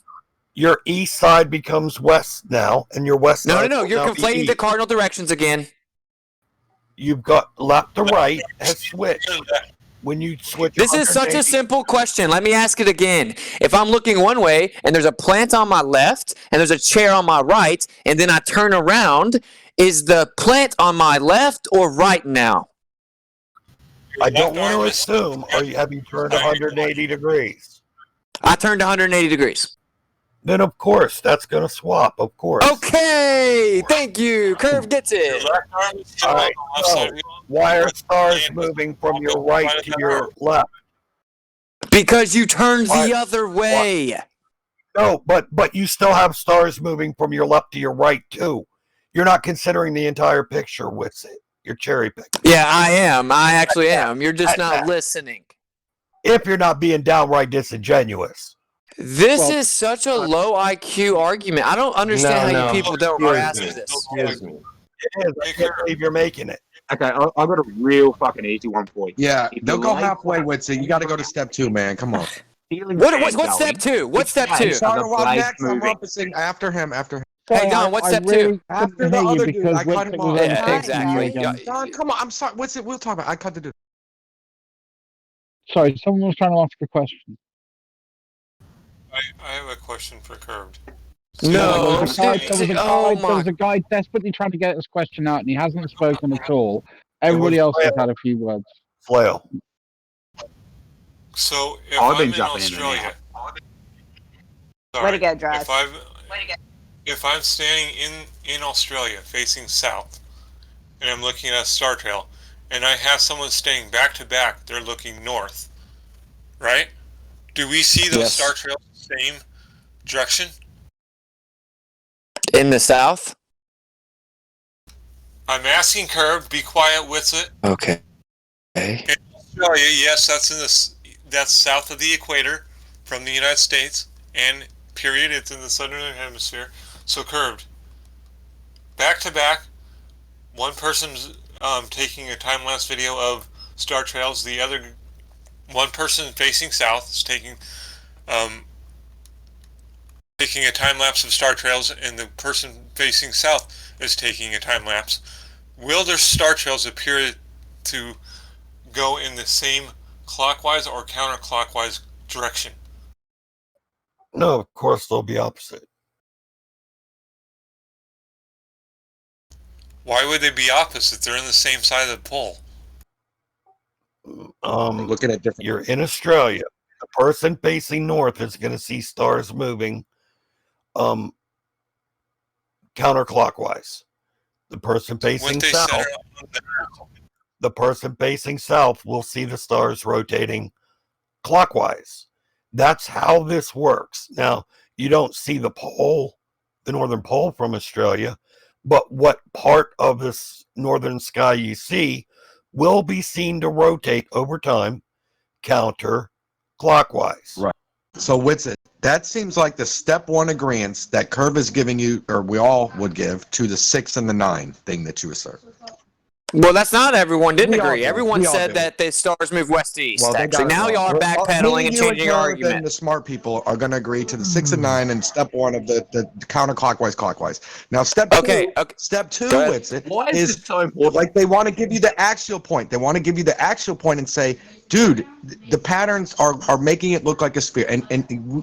Your east side becomes west now, and your west side. No. You're conflating the cardinal directions again. You've got left to right has switched. When you switch, this is such a simple question. Let me ask it again. If I'm looking one way and there's a plant on my left and there's a chair on my right, and then I turn around, is the plant on my left or right now? I don't want to assume. Have you turned 180 degrees? I turned 180 degrees. Then of course that's going to swap. Of course. Okay, thank you. Curve gets it. All right. So, why are stars moving from your right to your left? Because you turned the other way. No, but you still have stars moving from your left to your right too. You're not considering the entire picture with it. You're cherry picking. Yeah, I am. I actually am. You're just not listening. If you're not being downright disingenuous. This is such a low IQ argument. I don't understand how you people don't grasp this. Excuse me. It is. I can't believe you're making it. Okay, I've got a real fucking easy one for you. Yeah, don't go halfway with it. You got to go to step 2, man. Come on. What's step 2? What's step 2? Sorry, well, next. I'm opposing after him. Hey, Don, what's step 2? After the other dude, I cut him off. Yeah, exactly. Don, come on. I'm sorry. What's it? We'll talk about it. I cut the dude. Sorry, someone was trying to ask a question. I have a question for Curved. There was a guy desperately trying to get his question out, and he hasn't spoken at all. Everybody else has had a few words. Flail. So if I've been I'm in jumping in Australia, Way to go, Dress. if I'm standing in Australia facing south, and I'm looking at a star trail, and I have someone staying back to back, they're looking north, right? Do we see those star trails the same direction? In the south? I'm asking Curve, be quiet with it. Okay. In Australia, yes, that's south of the equator from the United States, and period, it's in the southern hemisphere. So curved. Back to back, one person's taking a time-lapse video of star trails, the other one person facing south is taking a time-lapse of star trails, and the person facing south is taking a time-lapse. Will their star trails appear to go in the same clockwise or counterclockwise direction? No, of course they'll be opposite. Why would they be opposite? They're in the same side of the pole. Looking at different. You're in Australia. The person facing north is going to see stars moving counterclockwise. The person facing south. The person facing south will see the stars rotating clockwise. That's how this works. Now, you don't see the pole, the northern pole from Australia, but what part of this northern sky you see will be seen to rotate over time counterclockwise. Right. So WitSit, that seems like the step one agreement that Curve is giving you, or we all would give, to the 6 and the 9 thing that you assert. Well, that's not everyone didn't We all agree. do. Everyone We all said do. that the stars move west to east. Well, they Actually, got it now wrong. y'all are Me backpedaling and you changing your Curve argument. And the smart people are going to agree to the 6 and 9 and step one of the counterclockwise, clockwise. Now, step two, step two, WitSit, Why is it so important? Like they want to give you the axial point. They want to give you the axial point and say, dude, the patterns are making it look like a sphere. And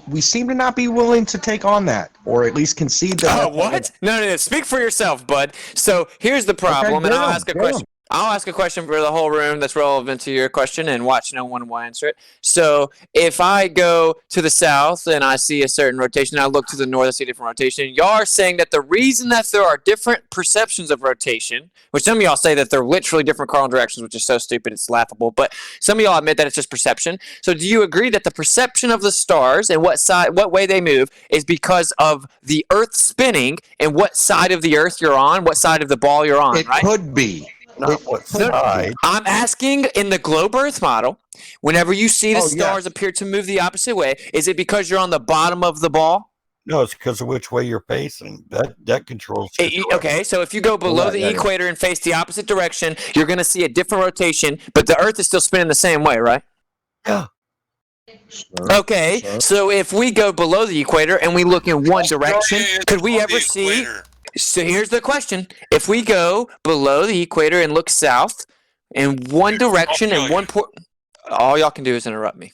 we seem to not be willing to take on that, or at least concede that. Oh, what? No. Speak for yourself, bud. So here's the problem, and I'll ask a question. I'll ask a question for the whole room that's relevant to your question, and watch no one will answer it. So if I go to the south and I see a certain rotation, I look to the north, I see a different rotation. Y'all are saying that the reason that there are different perceptions of rotation, which some of y'all say that they're literally different cardinal directions, which is so stupid it's laughable, but some of y'all admit that it's just perception. So do you agree that the perception of the stars and what way they move is because of the Earth spinning and what side of the Earth you're on, what side of the ball you're on, right? It could be. Not what side. I'm asking in the globe Earth model, whenever you see the stars appear to move the opposite way, is it because you're on the bottom of the ball? No, it's because of which way you're facing. That controls. Okay, so if you go below the equator and face the opposite direction, you're going to see a different rotation, but the Earth is still spinning the same way, right? Yeah. Okay, so if we go below the equator and we look in one direction, could we ever see... So here's the question. If we go below the equator and look south in one direction and one port... All y'all can do is interrupt me.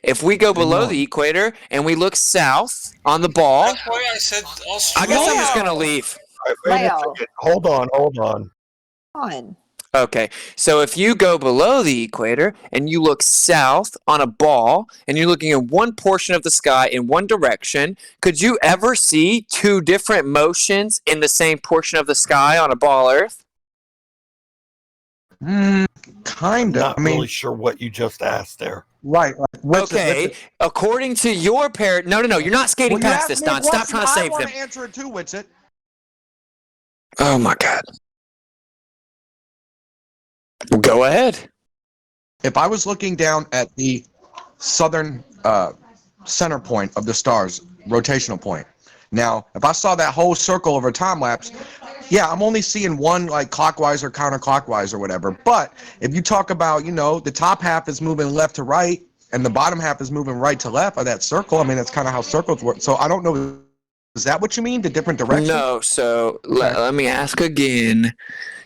If we go below the equator and we look south on the ball... That's why I said I guess I'm just going to leave. Hold on. Okay, so if you go below the equator and you look south on a ball and you're looking at one portion of the sky in one direction, could you ever see two different motions in the same portion of the sky on a ball Earth? Kind of. Not really sure what you just asked there. Right. Okay, according to your No, you're not skating past this, Don. Stop trying to save them. I want to answer it too, WitSit. Oh my God. Go ahead. If I was looking down at the southern center point of the stars, rotational point. Now, if I saw that whole circle over time lapse, yeah, I'm only seeing one like clockwise or counterclockwise or whatever. But if you talk about, the top half is moving left to right and the bottom half is moving right to left of that circle, I mean, that's kind of how circles work. So I don't know. Is that what you mean? The different directions? No. So let me ask again.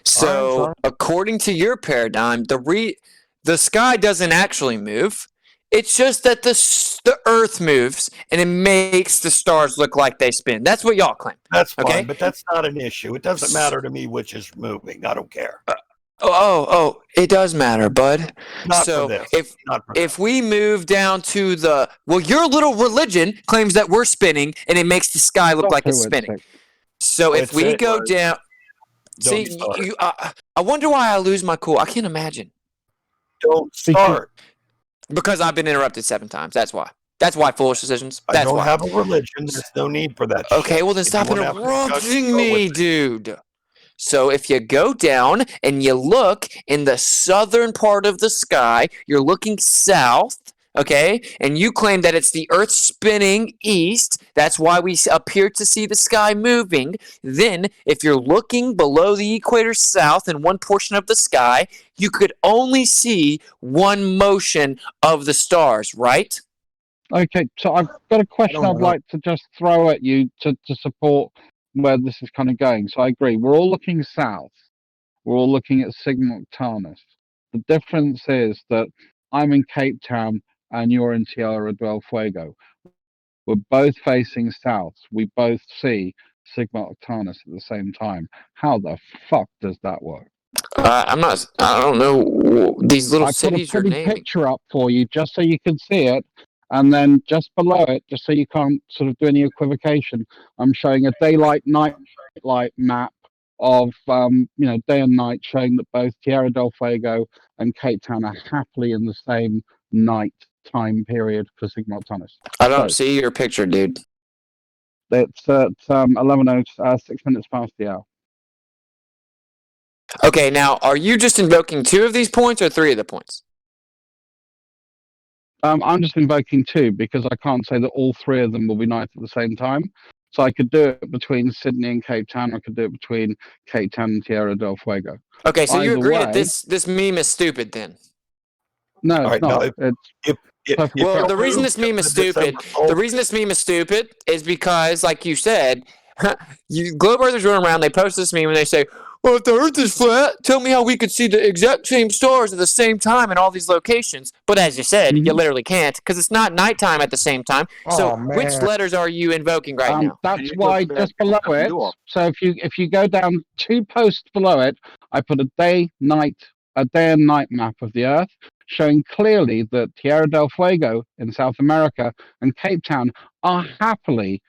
So, according to your paradigm, the sky doesn't actually move. It's just that the Earth moves, and it makes the stars look like they spin. That's what y'all claim. That's fine, but that's not an issue. It doesn't matter to me which is moving. I don't care. Oh, it does matter, bud. Not So for this. if we move down to your little religion claims that we're spinning and it makes the sky look like it's spinning. So if we go down, see, I wonder why I lose my cool. I can't imagine. Don't start. Because I've been interrupted 7 times. That's why. That's why foolish decisions. That's I don't why. have a religion. There's no need for that. Okay, well then stop interrupting me, dude. So if you go down and you look in the southern part of the sky, you're looking south, okay? And you claim that it's the Earth spinning east. That's why we appear to see the sky moving. Then, if you're looking below the equator south in one portion of the sky, you could only see one motion of the stars, right? Okay, so I've got a question I'd like to just throw at you to support where this is kind of going. So I agree. We're all looking south. We're all looking at Sigma Octantis. The difference is that I'm in Cape Town and you're in Tierra del Fuego. We're both facing south. We both see Sigma Octantis at the same time. How the fuck does that work? I don't know these little cities you're naming. I put a picture up for you just so you can see it. And then just below it, just so you can't sort of do any equivocation, I'm showing a daylight-night map of, day and night, showing that both Tierra del Fuego and Cape Town are happily in the same night time period for Sigma Octantis. I don't see your picture, dude. It's at 6 minutes past the hour. Okay, now, are you just invoking 2 of these points or 3 of the points? I'm just invoking 2 because I can't say that all 3 of them will be nights at the same time. So I could do it between Sydney and Cape Town. I could do it between Cape Town and Tierra del Fuego. Okay, so you agree that this meme is stupid then? No, it's not. Well, the reason this meme is stupid is because, like you said, globe earthers run around, they post this meme and they say, well, if the Earth is flat, tell me how we could see the exact same stars at the same time in all these locations. But as you said, you literally can't because it's not nighttime at the same time. So which letters are you invoking right now? That's why just below it. So if you go down 2 posts below it, I put a day and night map of the Earth, showing clearly that Tierra del Fuego in South America and Cape Town are happily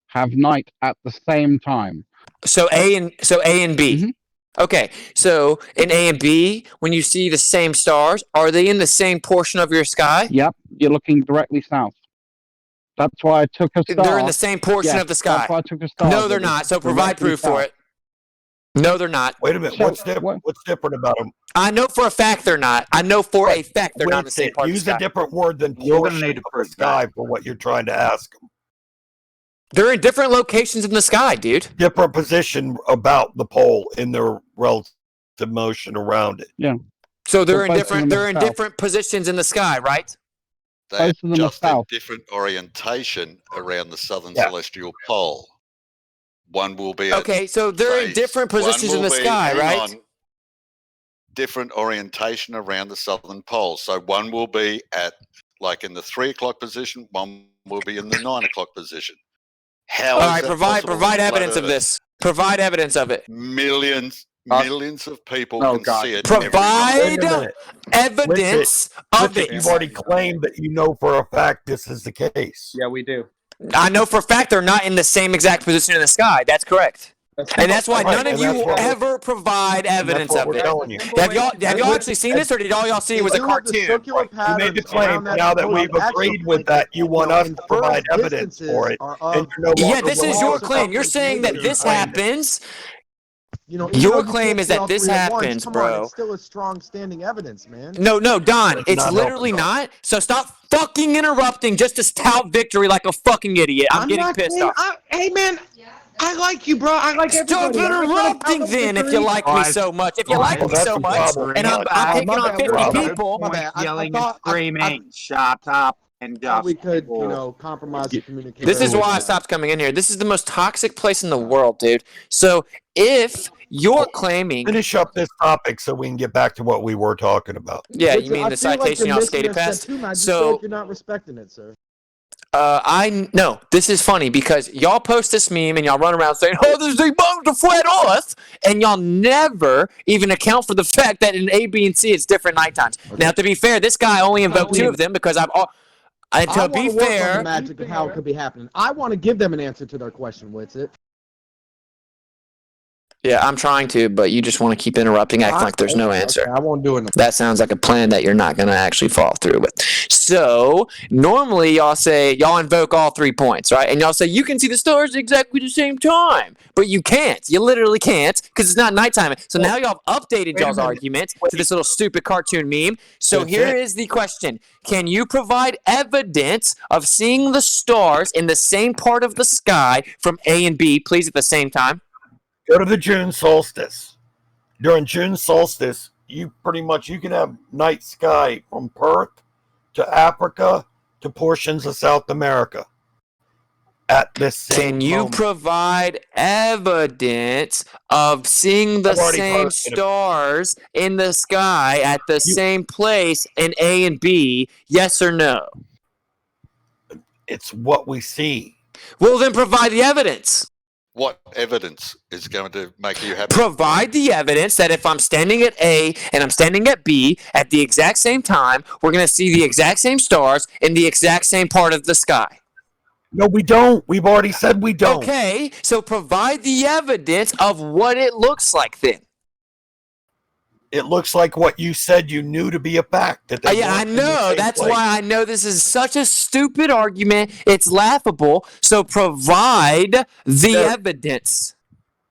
have night at the same time. So A and B. Mm-hmm. Okay, so in A and B, when you see the same stars, are they in the same portion of your sky? Yep, you're looking directly south. That's why I took a star. They're in the same portion of the sky. That's why I took a star. No, they're not. So provide proof for it. No, they're not. Wait a minute. What's different about them? I know for a fact they're not. I know for a fact they're not in the same part of the sky. Use a different word than portion of the sky for what you're trying to ask them. They're in different locations in the sky, dude. Different position about the pole in their relative motion around it. Yeah. So they're in different positions in the sky, right? They're just in different orientation around the southern celestial pole. One will be so they're in different positions in the sky, right? Different orientation around the southern pole. So one will be at in the 3 o'clock position. One will be in the 9 o'clock position. All right, provide evidence of this. Provide evidence of it. Millions of people can see it. Provide evidence of it. You've already claimed that you know for a fact this is the case. Yeah, we do. I know for a fact they're not in the same exact position in the sky. That's correct. And that's why none of you will ever provide evidence of it. Have y'all actually seen this, or did all y'all see it was a cartoon? You made the claim. Now that we've agreed with that, you want us to provide evidence for it. Yeah, this is your claim. You're saying that this happens. Your claim is that this happens, bro. It's still a strong standing evidence, man. No, Don. It's literally not. So stop fucking interrupting just to tout victory like a fucking idiot. I'm getting pissed off. Hey, man. I like you, bro. I like everybody. Stop interrupting then if you like me so much. If you like me so much, and I'm taking on 50 people. Yelling and screaming, shut up. And we could, compromise the communication. This is why I stopped coming in here. This is the most toxic place in the world, dude. So if you're claiming... Finish up this topic so we can get back to what we were talking about. Yeah, you mean the citation y'all skated past? So you're not respecting it, sir. No, this is funny because y'all post this meme and y'all run around saying, "Oh, this is above the flat Earth," and y'all never even account for the fact that in A, B, and C it's different night times. Okay. Now, to be fair, this guy only invoked 2 of them because to be fair, on the magic of how it could be happening. I want to give them an answer to their question, WitSit. yeah, I'm trying to, but you just want to keep interrupting, acting like there's no answer. Okay, I won't do it. That sounds like a plan that you're not going to actually follow through with. So normally y'all invoke all 3 points, right? And y'all say you can see the stars at exactly the same time, but you can't. You literally can't because it's not nighttime. So now y'all have updated y'all's argument to this little stupid cartoon meme. So here is the question. Can you provide evidence of seeing the stars in the same part of the sky from A and B, please, at the same time? Go to the June solstice. During June solstice, you can have night sky from Perth to Africa to portions of South America at the same Can you moment. provide evidence of seeing the same stars in the sky at the same place in A and B? Yes or no? It's what we see. Well, then provide the evidence. What evidence is going to make you happy? Provide the evidence that if I'm standing at A and I'm standing at B at the exact same time, we're going to see the exact same stars in the exact same part of the sky. No, we don't. We've already said we don't. Okay, so provide the evidence of what it looks like then. It looks like what you said you knew to be a fact. Yeah, I know. That's why I know this is such a stupid argument. It's laughable. So provide the evidence.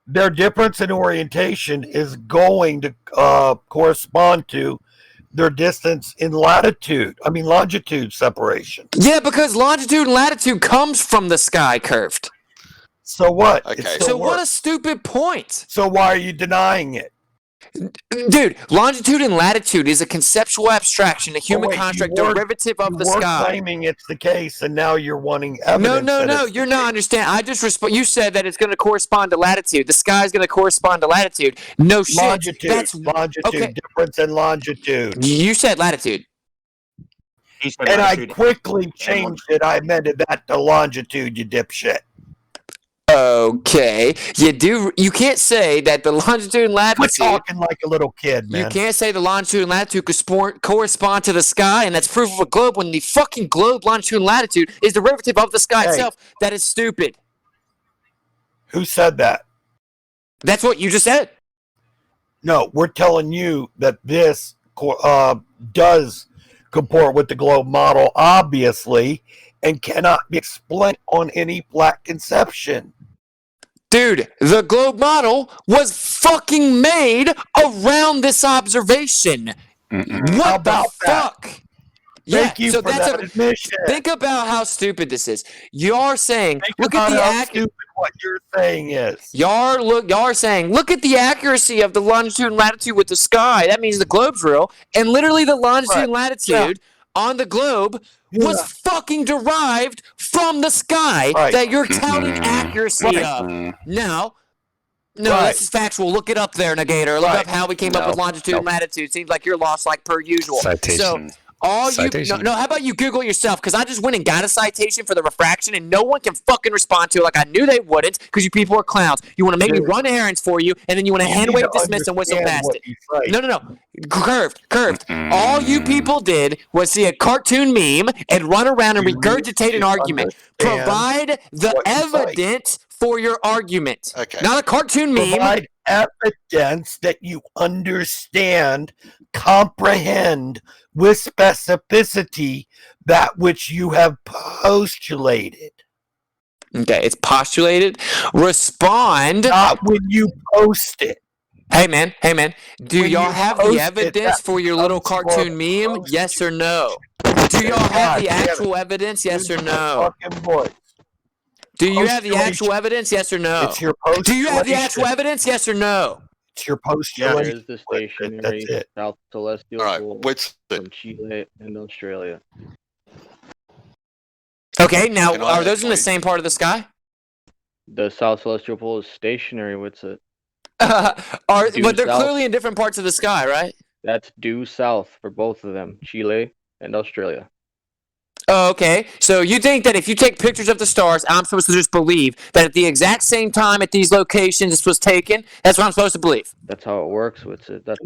Their difference in orientation is going to correspond to their distance in longitude separation. Yeah, because longitude and latitude comes from the sky curved. So what? Okay. So what a stupid point. So why are you denying it? Dude, longitude and latitude is a conceptual abstraction, a human construct, derivative of the sky. You're claiming it's the case, and now you're wanting evidence. No, you're not understanding. I just you said that it's going to correspond to latitude. The sky is going to correspond to latitude. No shit. Longitude. Okay. Difference in longitude. You said latitude. And I quickly changed it. I amended that to longitude, you dipshit. Okay, you can't say that the longitude and latitude. Quit talking like a little kid, man. You can't say the longitude and latitude correspond to the sky, and that's proof of a globe when the fucking globe, longitude and latitude, is derivative of the sky itself. That is stupid. Who said that? That's what you just said. No, we're telling you that this does comport with the globe model, obviously, and cannot be explained on any flat conception. Dude, the globe model was fucking made around this observation. What the fuck? Thank you for that admission. Think about how stupid this is. You're saying, look at how stupid what you're saying is. You're saying, look at the accuracy of the longitude and latitude with the sky. That means the globe's real. And literally the longitude and latitude on the globe was fucking derived from the sky that you're touting accuracy of. No, this is factual. Look it up there, Negator. Look up how we came up with longitude and latitude. Seems like you're lost like per usual. Citation. So how about you Google it yourself? Because I just went and got a citation for the refraction, and no one can fucking respond to it like I knew they wouldn't, because you people are clowns. You want to make me run errands for you, and then you want to hand wave, dismiss, and whistle past it. No. Curved. All you people did was see a cartoon meme and run around and regurgitate an argument. Provide the evidence for your argument. Okay. Not a cartoon meme. Provide evidence that you understand, comprehend with specificity that which you have postulated. Okay, it's postulated. Respond. Not when you post it. Hey man, do y'all have the evidence for your little cartoon meme? Yes or no? Do y'all have the actual evidence? Yes or no? Do you have the actual evidence? Yes or no? It's your postulation. Do you have the actual evidence? Yes or no? It's your postulation. There's the stationary South Celestial Pole from Chile and Australia. Okay, now are those in the same part of the sky? The South Celestial Pole is stationary. What's it? But they're clearly in different parts of the sky, right? That's due south for both of them, Chile and Australia. Oh, okay. So you think that if you take pictures of the stars, I'm supposed to just believe that at the exact same time at these locations this was taken? That's what I'm supposed to believe. That's how it works with it. That's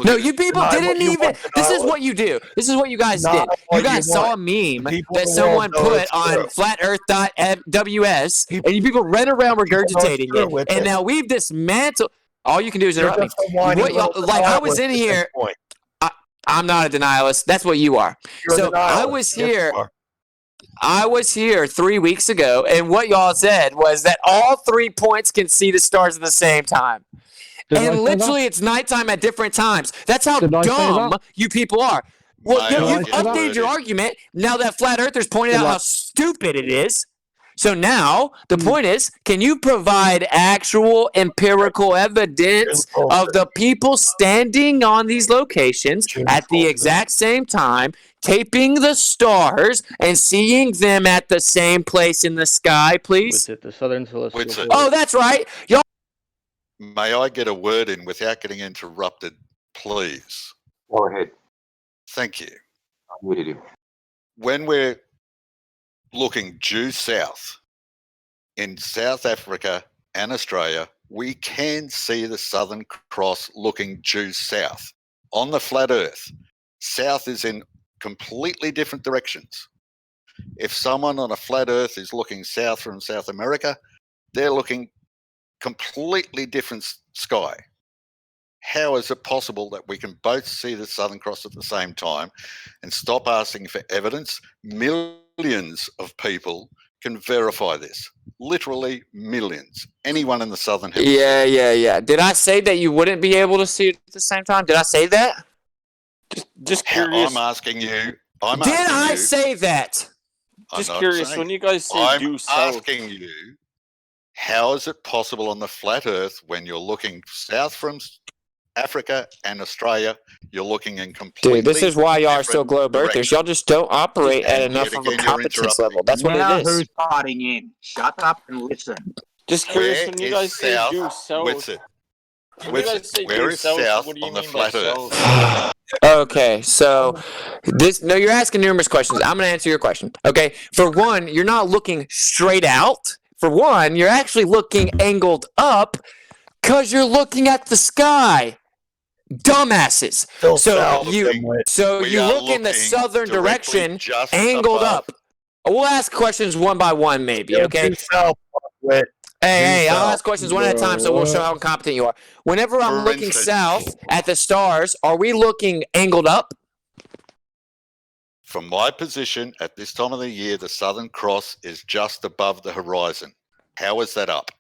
No, you people didn't even. This is what you do. This is what you guys did. You guys saw a meme that someone put on flatearth.ws, and you people ran around regurgitating it. And now we've dismantled. All you can do is interrupt me. Like I was in here. I'm not a denialist. That's what you are. So I was here. I was here 3 weeks ago, and what y'all said was that all 3 points can see the stars at the same time. And literally, it's nighttime at different times. That's how dumb you people are. Well, you've updated your argument now that flat earthers pointed out how stupid it is. So now the point is, can you provide actual empirical evidence of the people standing on these locations at the exact same time, taping the stars and seeing them at the same place in the sky, please? The southern celestial. Oh, that's right. Y'all. May I get a word in without getting interrupted, please? Go ahead. Thank you. I'm with you. When we're looking due south in South Africa and Australia, we can see the Southern Cross looking due south. On the flat Earth, south is in completely different directions. If someone on a flat Earth is looking south from South America, they're looking completely different sky. How is it possible that we can both see the Southern Cross at the same time and stop asking for evidence? Millions of people can verify this. Literally millions. Anyone in the Southern Hemisphere. Yeah. Did I say that you wouldn't be able to see it at the same time? Did I say that? Just curious. I'm asking you. Did I say that? Just curious. When you guys say due south, I'm asking you, how is it possible on the flat Earth when you're looking south from Africa and Australia, you're looking in completely. Dude, this is why y'all are still globe earthers. Y'all just don't operate at enough of a competence level. That's what it is. Who's parting in? Shut up and listen. Just curious, when you guys say due south, where is south on the flat Earth? Okay, so you're asking numerous questions. I'm going to answer your question. Okay, for one, you're not looking straight out. For one, you're actually looking angled up because you're looking at the sky. Dumbasses. So you look in the southern direction, angled up. We'll ask questions one by one, maybe. Okay. Hey, I'll ask questions one at a time, so we'll show how incompetent you are. Whenever I'm looking south at the stars, are we looking angled up? From my position at this time of the year, the Southern Cross is just above the horizon. How is that up?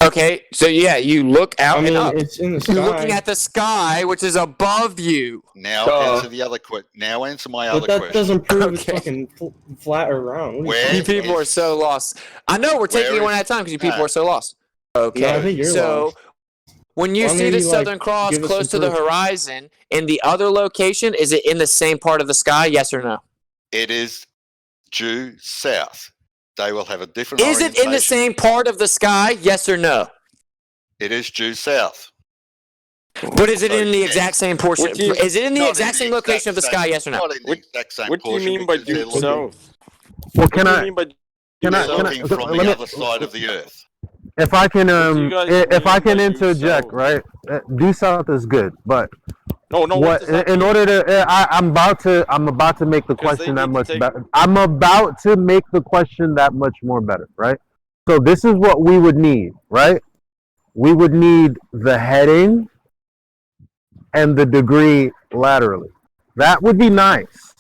Okay, so yeah, you look out and up. It's in the sky. You're looking at the sky, which is above you. Now answer the other question. Now answer my other question. But that doesn't prove it's fucking flat or round. You people are so lost. I know we're taking it one at a time because you people are so lost. Okay, no, I think you're lost. When you see the Southern Cross close to the horizon, in the other location, is it in the same part of the sky? Yes or no? It is due south. They will have a different Is it in the same part of the sky? Yes or no? It is due south. But is it in the exact same portion? Is it in the exact same location of the sky? Yes or no? Not in the exact same what do you mean by due south? Well, looking from the other side of the Earth. If I can, interject, right? Due south is good, but in order to, I'm about to make the question that much better. I'm about to make the question that much more better, right? So this is what we would need, right? We would need the heading and the degree laterally. That would be nice.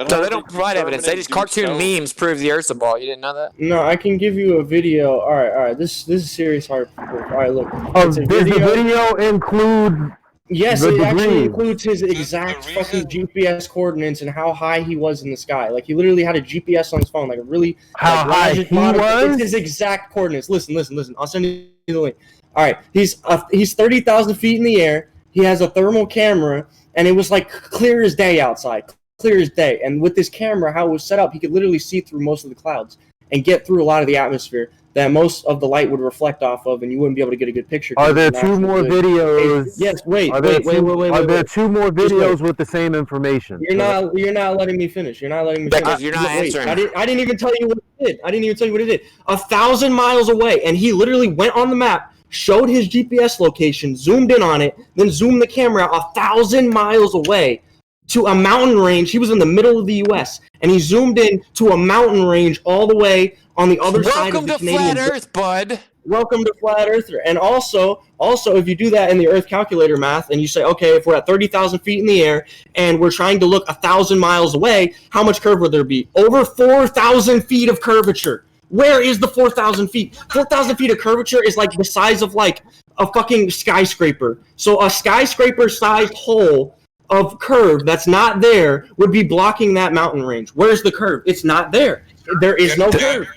So they don't provide evidence. They just cartoon memes prove the Earth's a ball. You didn't know that? No, I can give you a video. All right. This is serious hard. All right, look. Does the video include? Yes, it actually includes his exact fucking GPS coordinates and how high he was in the sky. Like he literally had a GPS on his phone, like a really how high he was. It's his exact coordinates. Listen. I'll send you the link. All right, he's 30,000 feet in the air. He has a thermal camera, and it was like clear as day outside. Clear as day. And with this camera, how it was set up, he could literally see through most of the clouds. and get through a lot of the atmosphere that most of the light would reflect off of, and you wouldn't be able to get a good picture. Are there two more videos? Yes, wait. Are there two more videos with the same information? You're not letting me finish. You're not letting me finish. Because you're not answering. I didn't even tell you what it did. I didn't even tell you what it did. 1,000 miles away, and he literally went on the map, showed his GPS location, zoomed in on it, then zoomed the camera out 1,000 miles away to a mountain range. He was in the middle of the U.S., and he zoomed in to a mountain range all the way on the other side of the Canadian. Welcome to Flat Earth, bud. Welcome to Flat Earther. And also, if you do that in the Earth calculator math, and you say, okay, if we're at 30,000 feet in the air, and we're trying to look 1,000 miles away, how much curve would there be? Over 4,000 feet of curvature. Where is the 4,000 feet? 4,000 feet of curvature is like the size of like a fucking skyscraper. So a skyscraper-sized hole of curve that's not there would be blocking that mountain range. Where's the curve? It's not there. There is no curve.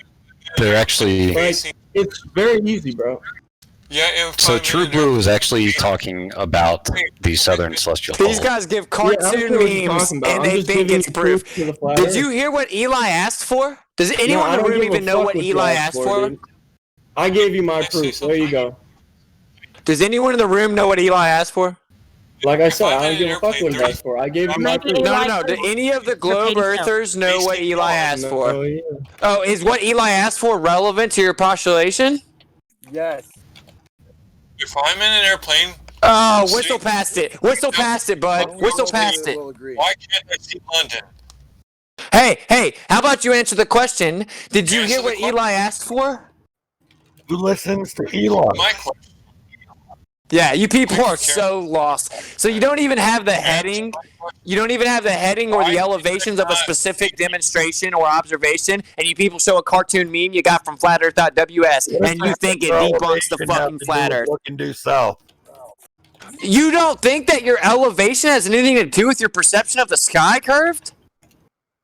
They're actually... Like, it's very easy, bro. Yeah. So True Blue is actually talking about the Southern Celestial Hole. These guys give cartoon memes, and they think it's proof. Did you hear what Eli asked for? Does anyone in the room even know what Eli asked for? I gave you my proof. There you go. Does anyone in the room know what Eli asked for? Like I said, I don't give a fuck what he asked for. I gave you my proof. No. Do any of the globe earthers know what Eli asked for? Oh, is what Eli asked for relevant to your postulation? Yes. If I'm in an airplane... Oh, whistle past it. Whistle past it, bud. Whistle past it. Why can't I see London? Hey, how about you answer the question? Did you hear what Eli asked for? Who listens to Eli? My question. Yeah, you people are so lost. So you don't even have the heading. You don't even have the heading or the elevations of a specific demonstration or observation, and you people show a cartoon meme you got from flatearth.ws, and you think it debunks the fucking flat Earth. Looking due south. You don't think that your elevation has anything to do with your perception of the sky curved?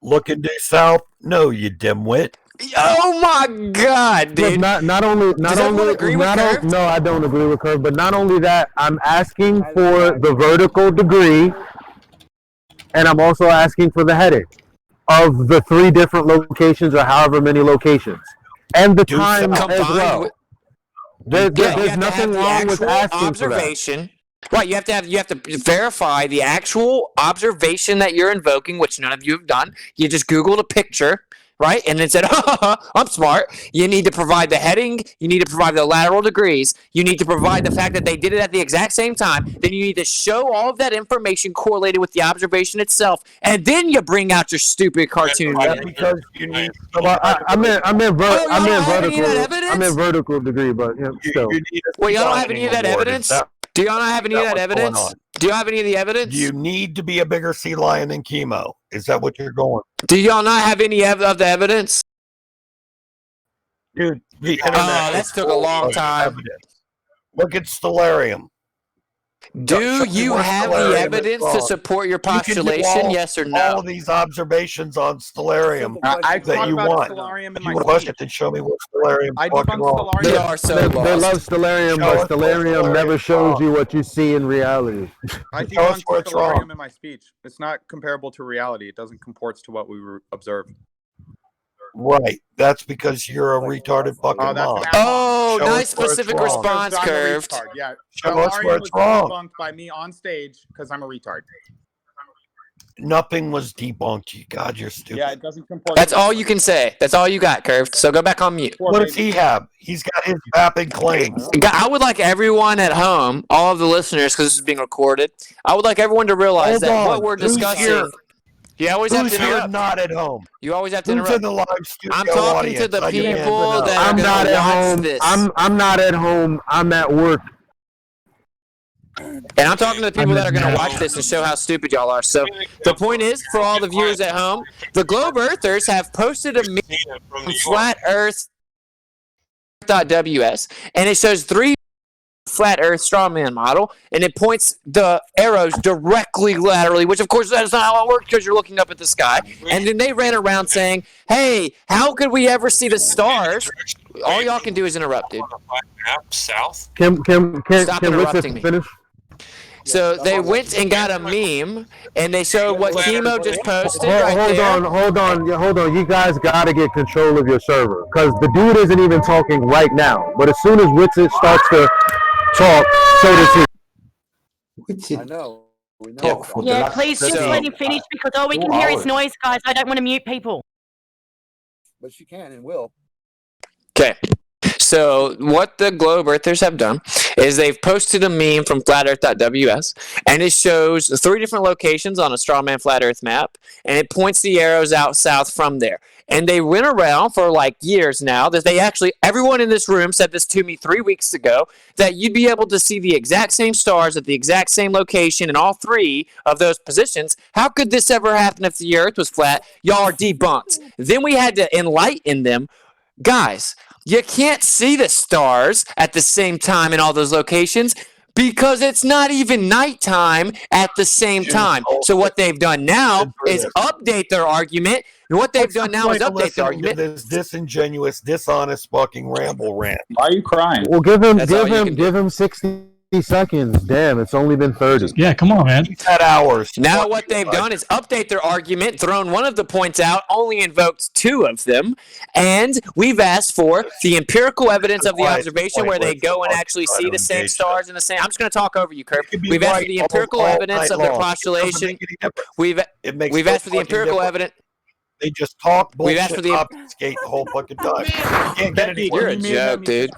Looking due south? No, you dimwit. Oh my God, dude! No, I don't agree with Curve. But not only that, I'm asking for the vertical degree, and I'm also asking for the heading of the 3 different locations, or however many locations, and the time as well. There's nothing wrong with asking for that. Right, you have to verify the actual observation that you're invoking, which none of you have done. You just Googled a picture, right, and then said, I'm smart. You need to provide the heading. You need to provide the lateral degrees. You need to provide the fact that they did it at the exact same time. Then you need to show all of that information correlated with the observation itself, and then you bring out your stupid cartoon. Because you need. I meant vertical degree, but still. Well, y'all don't have any of that evidence? Do y'all not have any of that evidence? Do y'all have any of the evidence? You need to be a bigger sea lion than chemo. Is that what you're going? Do y'all not have any of the evidence? Dude, the internet. That took a long time. Look at Stellarium. Do you have the evidence to support your postulation? Yes or no? All of these observations on Stellarium that you want. If you want it, then show me what Stellarium is fucking wrong. They are so lost. They love Stellarium, but Stellarium never shows you what you see in reality. I debunked Stellarium in my speech. It's not comparable to reality. It doesn't comport to what we observed. Right. That's because you're a retarded fucking mom. Oh, nice specific response, Curved. Yeah. Show us where it's wrong. Debunked by me on stage because I'm a retard. Nothing was debunked. God, you're stupid. Yeah, it doesn't comport. That's all you can say. That's all you got, Curved. So go back on mute. What does he have? He's got his vapid claims. I would like everyone at home, all of the listeners, because this is being recorded, I would like everyone to realize that what we're discussing... You always have to interrupt. Not at home. You always have to Who's interrupt. in the live studio I'm talking audience? to the people that I'm are not at watch home. this. I'm not at home. I'm at work. And I'm talking to the people that are going to watch this and show how stupid y'all are. So the point is, for all the viewers at home, the Globe Earthers have posted a meme from flatearth.ws, and it shows 3 flat Earth strawman model, and it points the arrows directly laterally, which of course that's not how it works because you're looking up at the sky. And then they ran around saying, hey, how could we ever see the stars? All y'all can do is interrupt, dude. South. Can Stop interrupting me. Finish? So they went and got a meme, and they showed what Chemo just posted Hold on. You guys got to get control of your server because the dude isn't even talking right now. But as soon as WitSit starts to talk, so does he. I know. Yeah, please just let him finish because all we can hear is noise, guys. I don't want to mute people. But she can and will. Okay. So what the Globe Earthers have done is they've posted a meme from flatearth.ws, and it shows 3 different locations on a strawman flat Earth map, and it points the arrows out south from there. And they went around for like years now that they actually, everyone in this room said this to me 3 weeks ago, that you'd be able to see the exact same stars at the exact same location in all 3 of those positions. How could this ever happen if the Earth was flat? Y'all are debunked. Then we had to enlighten them. Guys, you can't see the stars at the same time in all those locations because it's not even nighttime at the same time. So what they've done now is update their argument. And what they've done now is update their argument. This disingenuous, dishonest fucking ramble rant. Why are you crying? Well, give him 60 seconds. Damn, it's only been 30. Yeah, come on, man. He's had hours. Now what they've done is update their argument, thrown one of the points out, only invoked 2 of them, and we've asked for the empirical evidence of the observation where they go and actually see the same stars in the same. I'm just going to talk over you, Kurt. We've asked for the empirical evidence of their postulation. We've asked for the empirical evidence. They just talk bullshit. We've asked for the obfuscate the whole fucking time. Can't get any. You're a joke, dude.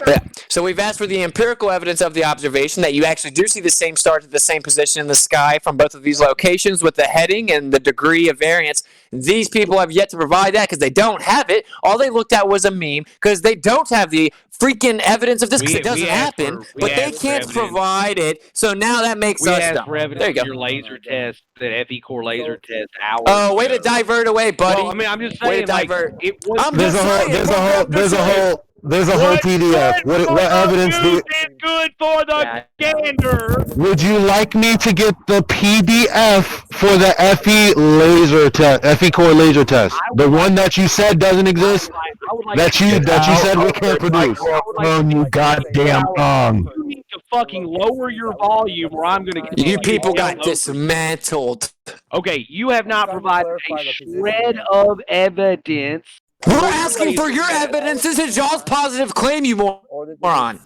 Yeah. So we've asked for the empirical evidence of the observation that you actually do see the same stars at the same position in the sky from both of these locations with the heading and the degree of variance. These people have yet to provide that because they don't have it. All they looked at was a meme because they don't have the freaking evidence of this because it doesn't happen, but they can't provide it. So now that makes us dumb. There you go. Your laser test, that FE core laser test hours. Oh, way to divert away, buddy. Well, I mean, I'm just saying. Way to divert. There's a whole PDF. What evidence do you... good for the gander. Would you like me to get the PDF for the FE laser test, FE core laser test? The one that you said doesn't exist? That you said we can't produce. Oh, you goddamn You need to fucking lower your volume or I'm going to get you people got dismantled. Okay, you have not provided a shred of evidence. We're asking for your evidence. This is y'all's positive claim, you moron.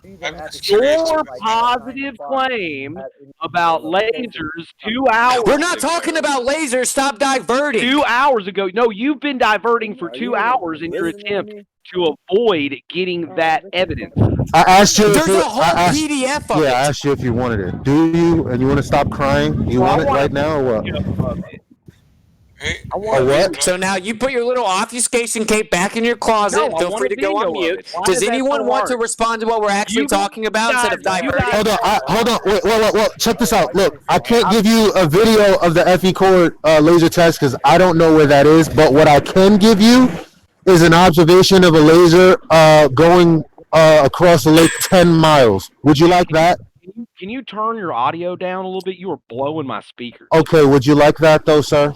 Your positive claim about lasers 2 hours. We're not talking about lasers. Stop diverting. 2 hours ago. No, you've been diverting for 2 hours in your attempt to avoid getting that evidence. I asked you. There's a whole PDF of it. Yeah, I asked you if you wanted it. Do you? And you want to stop crying? You want it right now or what? What? So now you put your little obfuscation cape back in your closet. No, feel free to go on mute. Does anyone want to respond to what we're actually talking about instead of diverting? Hold on. Wait. Check this out. Look, I can't give you a video of the FE core laser test because I don't know where that is. But what I can give you is an observation of a laser going across a lake 10 miles. Would you like that? Can you turn your audio down a little bit? You are blowing my speakers. Okay, would you like that though, sir?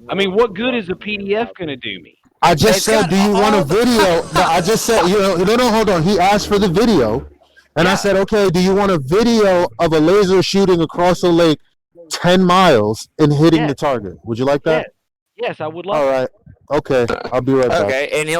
I mean, what good is a PDF going to do me? I just said, do you want a video? No, I just said, no, hold on. He asked for the video. And I said, okay, do you want a video of a laser shooting across a lake 10 miles and hitting the target? Would you like that? Yes, I would love All right. Okay, I'll be right back. Okay, and he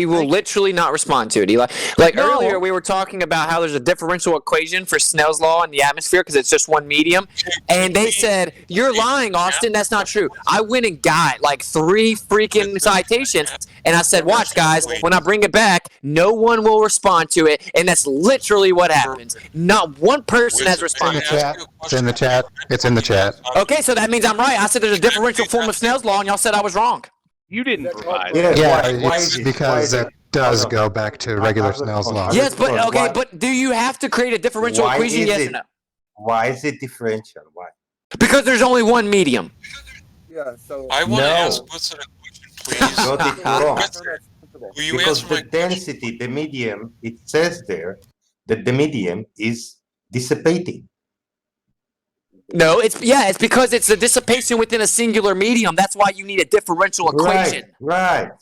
will literally not respond to it. Earlier, we were talking about how there's a differential equation for Snell's law in the atmosphere because it's just one medium. And they said, you're lying, Austin. That's not true. I went and got like 3 freaking citations. And I said, watch, guys, when I bring it back, no one will respond to it. And that's literally what happens. Not one person has responded. It's in the chat. It's in the chat. Okay, so that means I'm right. I said there's a differential form of Snell's law, and y'all said I was wrong. You didn't provide it. Yeah, it's because it does go back to regular Snell's law. Yes, but do you have to create a differential equation? Yes or no? Why is it differential? Why? Because there's only one medium. Yeah, so I want to ask what's an equation, please. Got it wrong. Will you because answer the density, the medium, it says there that the medium is dissipating. No, it's because it's the dissipation within a singular medium. That's why you need a differential equation. Right.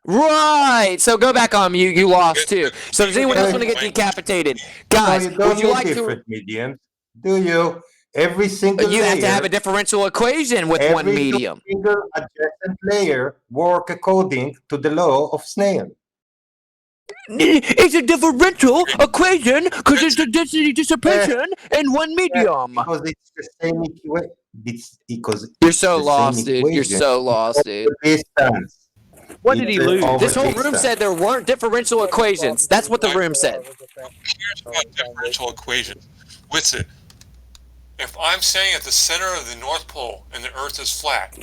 Right. So go back on mute. You lost too. So does anyone else want to get decapitated? Guys, No, you don't would you need like different mediums, do you? Every single You layer, have to have a differential equation with one medium. Every single adjacent layer work according to the law of Snell. It's a differential equation because it's a density dissipation in one medium. Because it's the same equation. You're so lost, dude. You're so lost, dude. What did he lose? This whole room said there weren't differential equations. That's what the room said. Here's about differential equations. WitSit. If I'm saying at the center of the North Pole and the Earth is flat,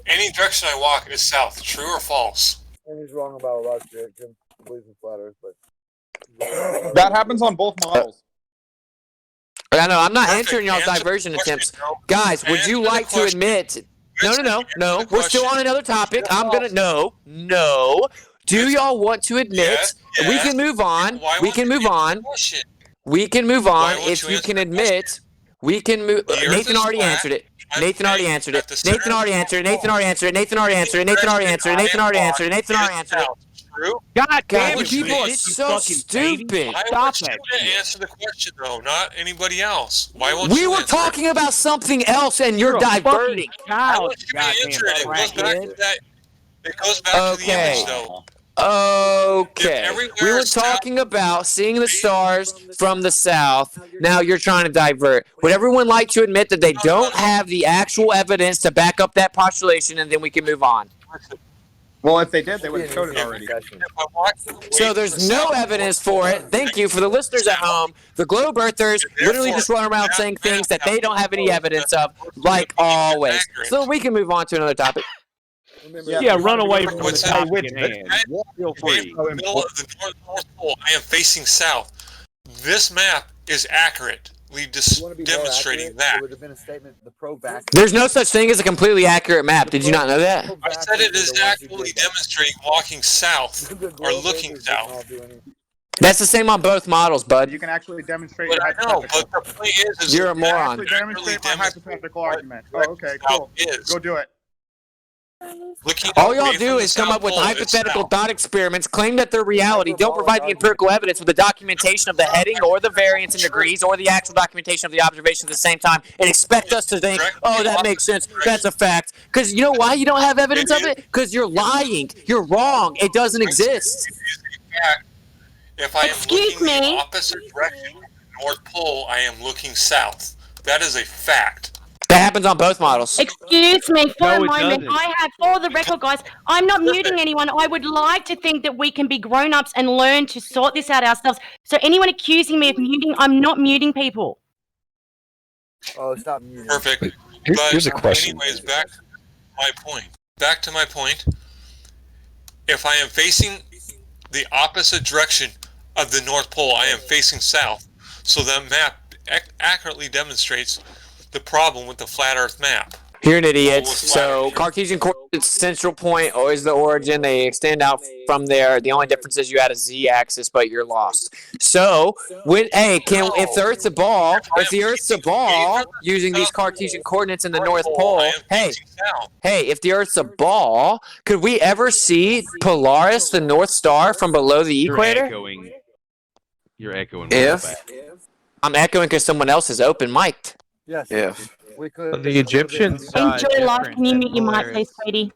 any direction I walk is south. True or false? And he's wrong about a lot of shit. Jim believes in flat Earth, but that happens on both models. I know. I'm not answering y'all's diversion attempts, guys. Would you like to admit? No. We're still on another topic. I'm gonna no. Do y'all want to admit? We can move on. We can move on. We can move on if you can admit. We can move. Nathan already answered it. Nathan already answered it. Nathan already answered it. Nathan already answered it. Nathan already answered it. Nathan already answered it. Nathan already answered it. Nathan already answered it. God damn it, people are so stupid. I want you to answer the question, though, not anybody else. Why won't We you were answer talking about something else, and you're diverting. I want you to answer it. It goes back to that. It goes back to the image, though. Okay. We were talking about seeing the stars from the south. Now you're trying to divert. Would everyone like to admit that they don't have the actual evidence to back up that postulation, and then we can move on? Well, if they did, they would have showed it already. So there's no evidence for it. Thank you for the listeners at home. The globe earthers literally just run around saying things that they don't have any evidence of, like always. So we can move on to another topic. Yeah, run away from the topic at hand. Feel free. The middle of the North Pole, I am facing south. This map is accurately demonstrating that. It would have been a statement. The probe back. There's no such thing as a completely accurate map. Did you not know that? I said it is accurately demonstrating walking south or looking south. That's the same on both models, bud. You can actually demonstrate. But I know, but the point is you're a moron. You can actually demonstrate my hypothetical argument. Oh, okay, cool. Go do it. All y'all do is come up with hypothetical thought experiments, claim that they're reality, don't provide the empirical evidence with the documentation of the heading or the variance in degrees or the actual documentation of the observation at the same time, and expect us to think, oh, that makes sense, that's a fact. Because you know why you don't have evidence of it? Because you're lying. You're wrong. It doesn't exist. If I am looking the opposite direction, North Pole, I am looking south. That is a fact. That happens on both models. Excuse me for a moment. I have, for the record, guys, I'm not muting anyone. I would like to think that we can be grown-ups and learn to sort this out ourselves. So anyone accusing me of muting, I'm not muting people. Oh, stop muting. Perfect. Here's a question. Anyways, back to my point. Back to my point. If I am facing the opposite direction of the North Pole, I am facing south. So that map accurately demonstrates the problem with the flat Earth map. You're an idiot. So Cartesian coordinates, central point is the origin. They extend out from there. The only difference is you had a z-axis, but you're lost. So, if the Earth's a ball, using these Cartesian coordinates in the North Pole, if the Earth's a ball, could we ever see Polaris, the North Star, from below the equator? You're echoing. I'm echoing because someone else is open mic'd. Yes. If the Egyptians enjoy life. Can you mute your mic, please, sweetie?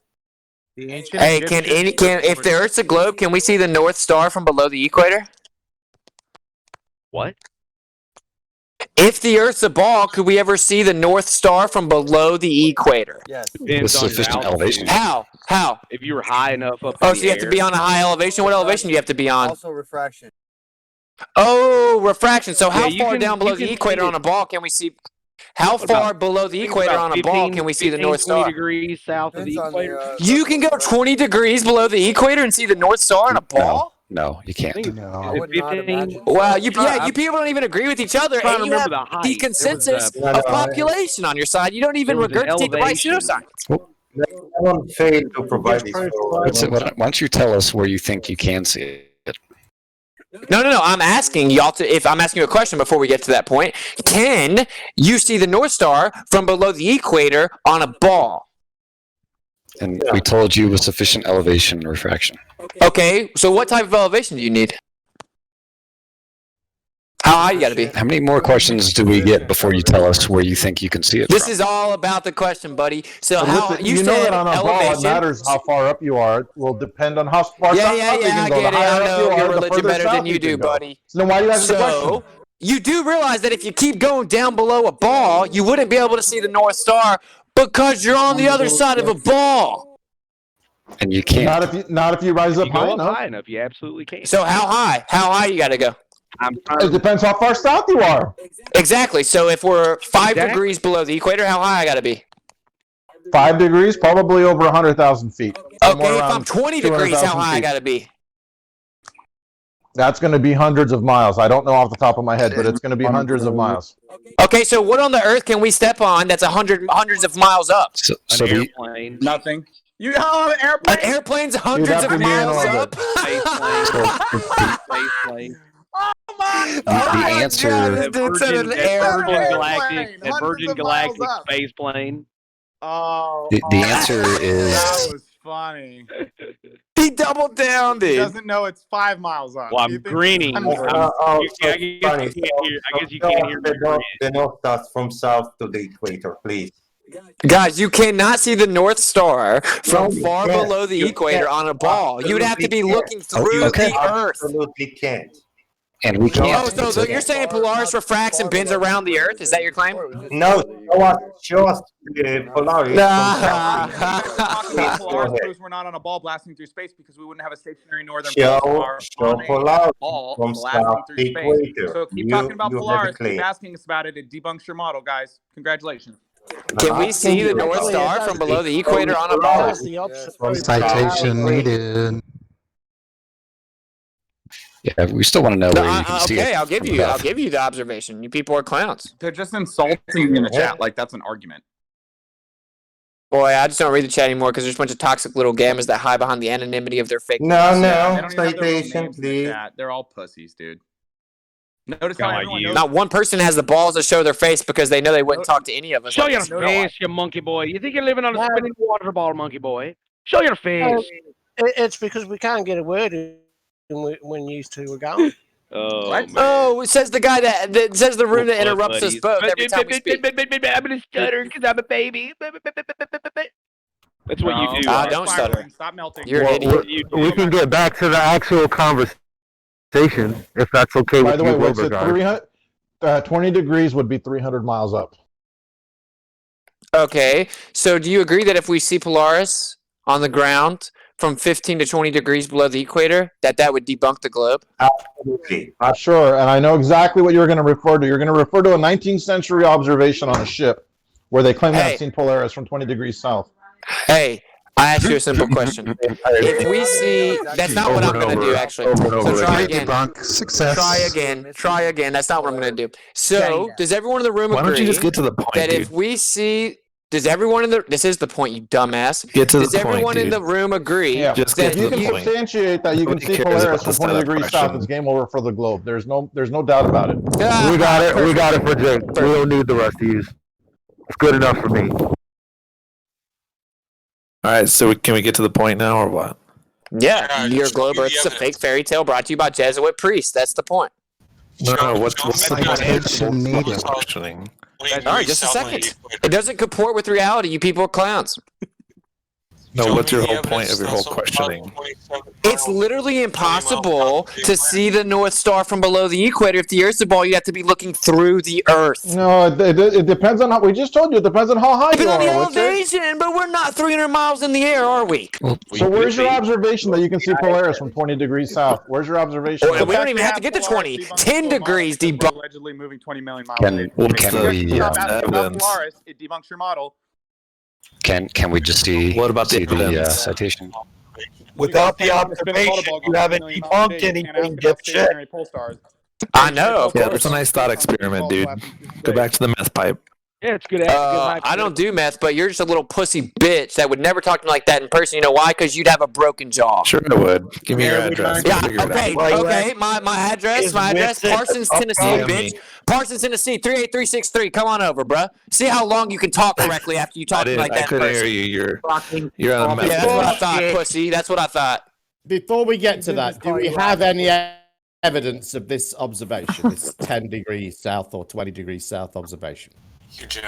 Hey, if the Earth's a globe, can we see the North Star from below the equator? What? If the Earth's a ball, could we ever see the North Star from below the equator? Yes. With sufficient elevation. How? If you were high enough up. Oh, so you have to be on a high elevation. What elevation do you have to be on? Also refraction. Oh, refraction. So how far down below the equator on a ball can we see? How far below the equator on a ball can we see the North Star? 20 degrees south of the equator. You can go 20 degrees below the equator and see the North Star on a ball? No, you can't. Wow, you people don't even agree with each other, and you have the consensus of population on your side. You don't even regurgitate the right pseudoscience. Everyone failed to provide this. Why don't you tell us where you think you can see it? No. I'm asking y'all if I'm asking you a question before we get to that point. Can you see the North Star from below the equator on a ball? And we told you with sufficient elevation and refraction. Okay, so what type of elevation do you need? How high you gotta be? How many more questions do we get before you tell us where you think you can see it This from? is all about the question, buddy. So But how listen, you know said that on a ball, it elevation? matters how far up you are. It will depend on how far Yeah, up yeah, you yeah, can I go. get The it. I higher up know you your are, the religion further better south than you do, can go. buddy. So then why do you ask the question? So you do realize that if you keep going down below a ball, you wouldn't be able to see the North Star because you're on the other side of a ball. And you can't. Not if you rise up You high go up enough. high enough, you absolutely can. So how high? How high you gotta go? It depends how far south you are. Exactly. So if we're 5 degrees below the equator, how high I gotta be? 5 degrees, probably over 100,000 feet. Okay, if I'm 20 degrees, how high I gotta be? That's going to be hundreds of miles. I don't know off the top of my head, but it's going to be hundreds of miles. Okay, so what on the Earth can we step on that's hundreds of miles up? So An airplane. Nothing. You an airplane? An airplane's hundreds of miles up. Spaceplane. The answer. Virgin Galactic space plane. Oh. The answer is. That was funny. He doubled down, dude. He doesn't know it's 5 miles up. Well, I'm greening. I guess you can't hear me. The North Star from south to the equator, please. Guys, you cannot see the North Star from No, far you can't. below the You equator can't. on a ball. You'd have to be looking through the Earth. Absolutely can't. And we can't. Oh, so you're saying Polaris refracts and bends around the Earth? Is that your claim? No, just Polaris. Polaris proves we're not on a ball blasting through space because we wouldn't have a stationary northern Show pole star on a Polaris ball from blasting south through to space. equator. So keep You- talking about you have a Polaris. claim. Keep asking us about it. It debunks your model, guys. Congratulations. Can we see the North Star from below the equator on a ball? Citation needed. Yeah, we still want to know where you can see it. Okay, I'll give you the observation. You people are clowns. They're just insulting me in the chat like that's an argument. Boy, I just don't read the chat anymore because there's a bunch of toxic little gammas that hide behind the anonymity of their fake. No, They no, don't even have their real citation, names in the please. chat. They're all pussies, dude. Notice how everyone knows. Not one person has the balls to show their face because they know they wouldn't talk to any of us. Show like your this. face, you monkey boy. You think you're living on a spinning water ball, monkey boy? Show your face. It's because we can't get a word in when used to. We're going. Oh, it says the guy that says the room that interrupts us both every time we speak. I'm gonna stutter because I'm a baby. That's what you do. Don't stutter. Stop melting. You're an idiot. We can get back to the actual conversation if that's okay By with the you, way, what's it? Wilbergar. 20 degrees would be 300 miles up. Okay, so do you agree that if we see Polaris on the ground from 15 to 20 degrees below the equator, that would debunk the globe? Absolutely. Sure, and I know exactly what you're going to refer to. You're going to refer to a 19th century observation on a ship where they claim to have seen Polaris from 20 degrees south. Hey, I ask you a simple question. If we see, that's not what I'm going to do, actually. So try again. Success. Try again. That's not what I'm going to do. So, does everyone in the room agree Why don't you just get to the point, that dude? if we see, does everyone in the, this is the point, you dumbass. Get to the does everyone point, in dude. the room agree Yeah. Just that If you can substantiate that you can see Polaris from 20 degrees south, it's game over for the globe. There's no doubt about it. We got it. We got it for Jake. We don't need the rest of you. It's good enough for me. All right, so can we get to the point now, or what? Yeah, your globe Earth is a fake fairy tale brought to you by Jesuit priests. That's the point. No, what's the point? Questioning. All right, just a second. It doesn't comport with reality. You people are clowns. No, what's your whole point of your whole questioning? It's literally impossible to see the North Star from below the equator. If the Earth's a ball, you have to be looking through the Earth. No, it depends on how. We just told you it depends on how high you Depends on the are. What's it? elevation, but we're not 300 miles in the air, are we? So where's your observation that you can see Polaris from 20 degrees south? Where's your observation? Well, we don't even have to get to 20. 10 degrees debunk. Allegedly moving 20 million miles. Can we Polaris, it debunks your model. Can we just see? What about the citation? Without the observation, you haven't debunked anything, dipshit. I know. Yeah, it's a nice thought experiment, dude. Go back to the meth pipe. Yeah, it's good. I don't do meth, but you're just a little pussy bitch that would never talk to me like that in person. You know why? Because you'd have a broken jaw. Sure, I would. Give me your address. Yeah, okay. My address, Parsons, Tennessee, bitch. Parsons, Tennessee, 38363. Come on over, bruh. See how long you can talk correctly after you talk to me like that in couldn't person. hear you. You're on a meth. Yeah, that's what I thought, pussy. That's what I thought. Before we get to that, do we have any evidence of this observation, this 10 degrees south or 20 degrees south observation?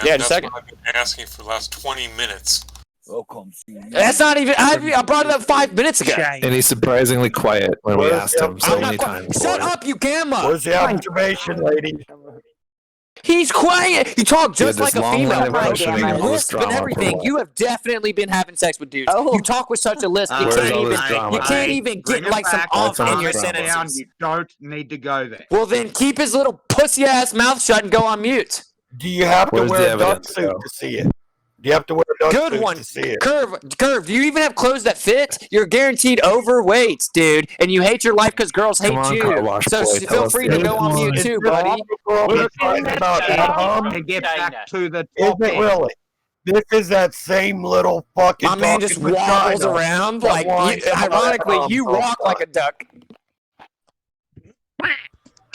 Yeah, just a second. What I've been asking for the last 20 minutes. That's not even. I brought it up 5 minutes ago. And he's surprisingly quiet when we asked him so many times. Shut up, you gamma. Where's the observation, lady? He's quiet. You talk just like a female. You lisp and everything. You have definitely been having sex with dudes. You talk with such a lisp. You can't even get like some off in your sentences. You don't need to go there. Well, then keep his little pussy ass mouth shut and go on mute. Do you have to wear a duck suit to see it? Do you have to wear a duck suit to see it? Curve. Do you even have clothes that fit? You're guaranteed overweight, dude, and you hate your life because girls hate you. So feel free to go on mute too, buddy. To get back to the topic. Really? This is that same little fucking. My man just wobbles around like. Ironically, you walk like a duck.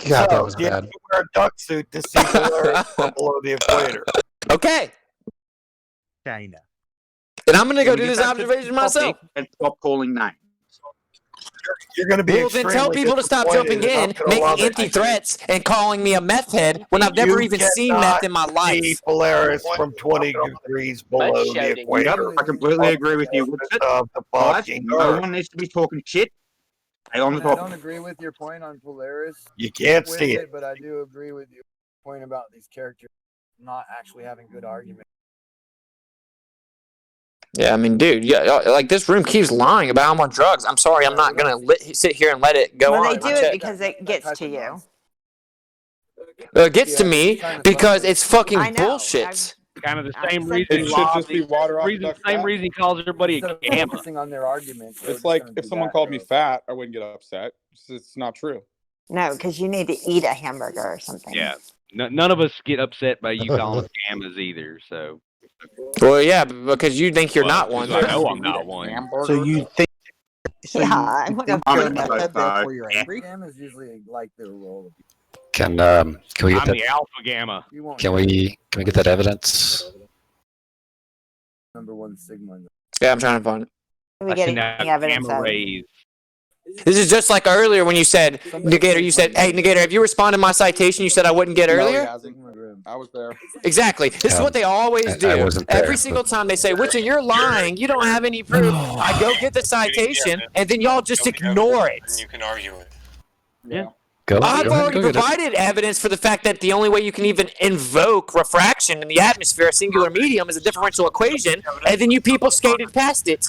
God, that was bad. You have to wear a duck suit to see Polaris from below the equator. Okay. China. And I'm gonna go do this observation myself. And stop calling names. You're going to be. Well, then tell people to stop jumping in, making empty threats, and calling me a meth head when I've never even seen meth in my life. See Polaris from 20 degrees below the equator. I completely agree with you. No one needs to be talking shit. I don't agree with your point on Polaris. You can't see it. But I do agree with your point about these characters not actually having good arguments. Yeah, I mean, dude, like this room keeps lying about I'm on drugs. I'm sorry, I'm not gonna sit here and let it go on. Well, they do it because it gets to you. It gets to me because it's fucking bullshit. Kind of the same reason. Same reason he calls everybody a gamma. On their argument. It's like if someone called me fat, I wouldn't get upset. It's not true. No, because you need to eat a hamburger or something. Yeah, none of us get upset by you calling us gammas either. So. Well, yeah, because you think you're not one. I know I'm not one. So you think? Yeah, I'm for your angry. Gamma is usually like their role. Can we get I'm that? the alpha gamma. Can we get that evidence? Number one sigma. Yeah, I'm trying to find it. We getting evidence of rays. This is just like earlier when you said, Negator, you said, hey, Negator, have you responded to my citation you said I wouldn't get earlier? I was there. Exactly. This is what they always do. Every single time they say, Witcher, you're lying. You don't have any proof. I go get the citation, and then y'all just ignore it. You can argue it. Yeah. I've already provided evidence for the fact that the only way you can even invoke refraction in the atmosphere, a singular medium, is a differential equation, and then you people skated past it.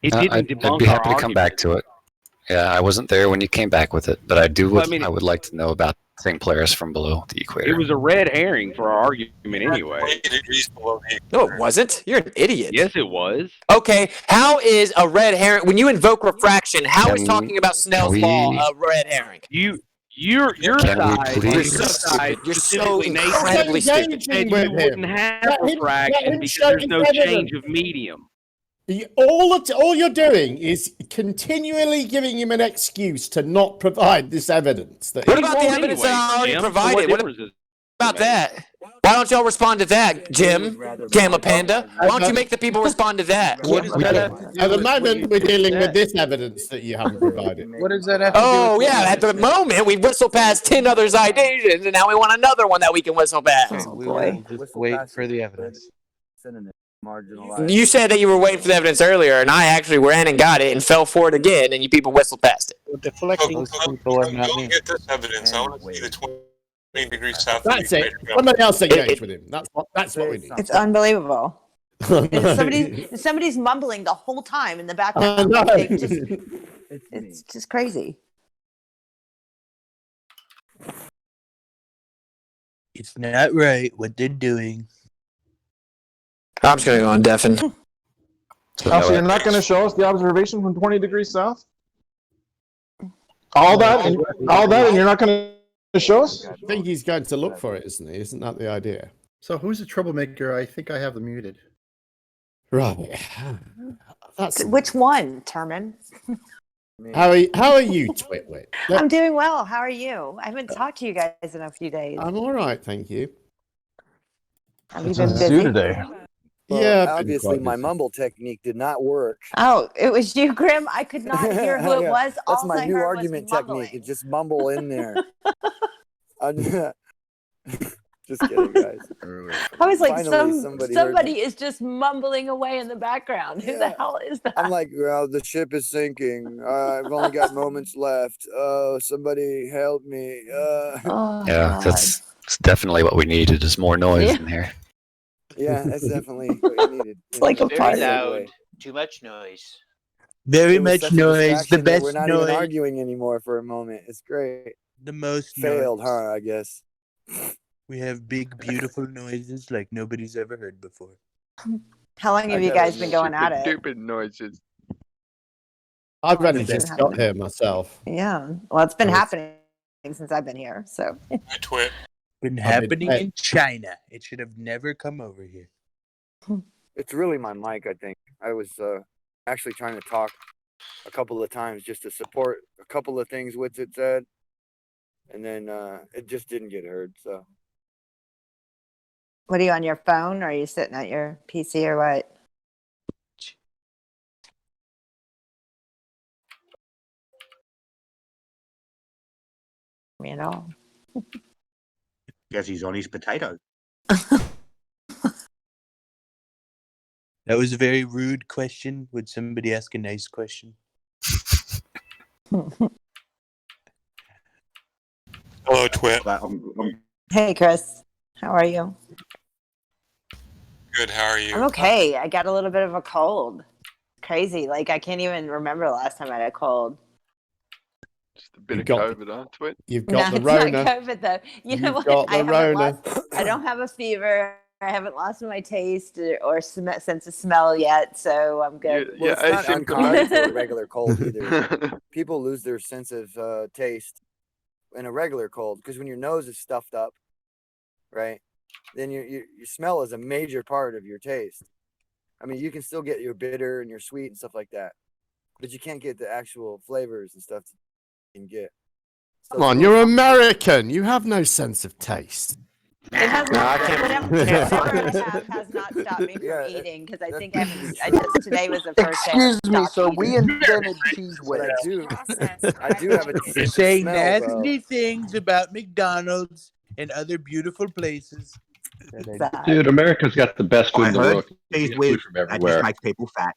I'd be happy to come back to it. Yeah, I wasn't there when you came back with it, but I would like to know about seeing Polaris from below the equator. It was a red herring for our argument anyway. No, it wasn't. You're an idiot. Yes, it was. Okay, how is a red herring, when you invoke refraction, how is talking about Snell's law a red herring? Your side, you're so incredibly stupid. And you wouldn't have refraction because there's no change of medium. All you're doing is continually giving him an excuse to not provide this evidence. What about the evidence that I already provided? What about that? Why don't y'all respond to that, Jim? Gamma Panda? Why don't you make the people respond to that? At the moment, we're dealing with this evidence that you haven't provided. What does that have to do with at the moment, we whistled past 10 other citations, and now we want another one that we can whistle past. We will just wait for the evidence. You said that you were waiting for the evidence earlier, and I actually went and got it and fell for it again, and you people whistled past it. Deflecting people are not me. Get this evidence. I want to see the 20 degrees south. That's it. Somebody else engage with him. That's what we need. It's unbelievable. Somebody's mumbling the whole time in the background. It's just crazy. It's not right what they're doing. I'm just going to go on deafen. So you're not going to show us the observation from 20 degrees south? All that, and you're not going to show us? I think he's going to look for it, isn't he? Isn't that the idea? So who's the troublemaker? I think I have them muted. Right. That's Which one, Terman? how are you, Twitwit? I'm doing well. How are you? I haven't talked to you guys in a few days. I'm all right, thank you. Have you been busy today? Well, Yeah, I've been obviously quite my busy. mumble technique did not work. Oh, it was you, Grim. I could not hear who it Yeah, was. That's All my I new heard argument was mumbling. technique. It's just mumble in there. Just kidding, guys. I was like, Finally, somebody heard me. is just mumbling away in the background. Who the hell is that? I'm like, well, the ship is sinking. I've only got moments left. Somebody help me. Oh, Yeah, that's definitely what we needed. Is more noise in here. Yeah, that's definitely what you needed. It's like a Very party. loud. Too much noise. Very It was much such a noise. distraction The that best We're not noise. even arguing anymore for a moment. It's great. The most Failed, noise. huh? I guess. We have big, beautiful noises like nobody's ever heard before. How long have you guys been going at it? Stupid noises. I've It's only been just got happening. here myself. Yeah. Well, it's been Oh, it's- happening since I've been here. So I twit. Been I mean, happening hey. in China. It should have never come over here. It's really my mic, I think. I was actually trying to talk a couple of times just to support a couple of things WitSit said, and then it just didn't get heard. So what are you on your phone? Or are you sitting at your PC or what? You know. Guess he's on his potato. That was a very rude question. Would somebody ask a nice question? Hello, Twit. Hey, Chris. How are you? Good. How are you? I'm okay. I got a little bit of a cold. Crazy. Like I can't even remember the last time I had a cold. Just a bit You've of got- COVID, huh, Twit? You've got the it's not Rona. COVID though. You know You've what? got the haven't Rona. I don't have a fever. I haven't lost my taste or sense of smell yet, so I'm good. well, it's not uncommon for a asymptomatic. regular cold either. People lose their sense of taste in a regular cold because when your nose is stuffed up, right, then your smell is a major part of your taste. I mean, you can still get your bitter and your sweet and stuff like that, but you can't get the actual flavors and stuff you can get. So Come on, it's you're really- American. You have no sense of taste. It has No, I not, can't- whatever I have has not stopped me from eating because I think I just today was the first day. Excuse I me, stopped sir. eating. We invented cheese whiz. I do have a You say smell, nasty though. things about McDonald's and other beautiful places. Exactly. Dude, America's got the best food I in the heard world. You cheese get whiz. food from That just everywhere. makes people fat.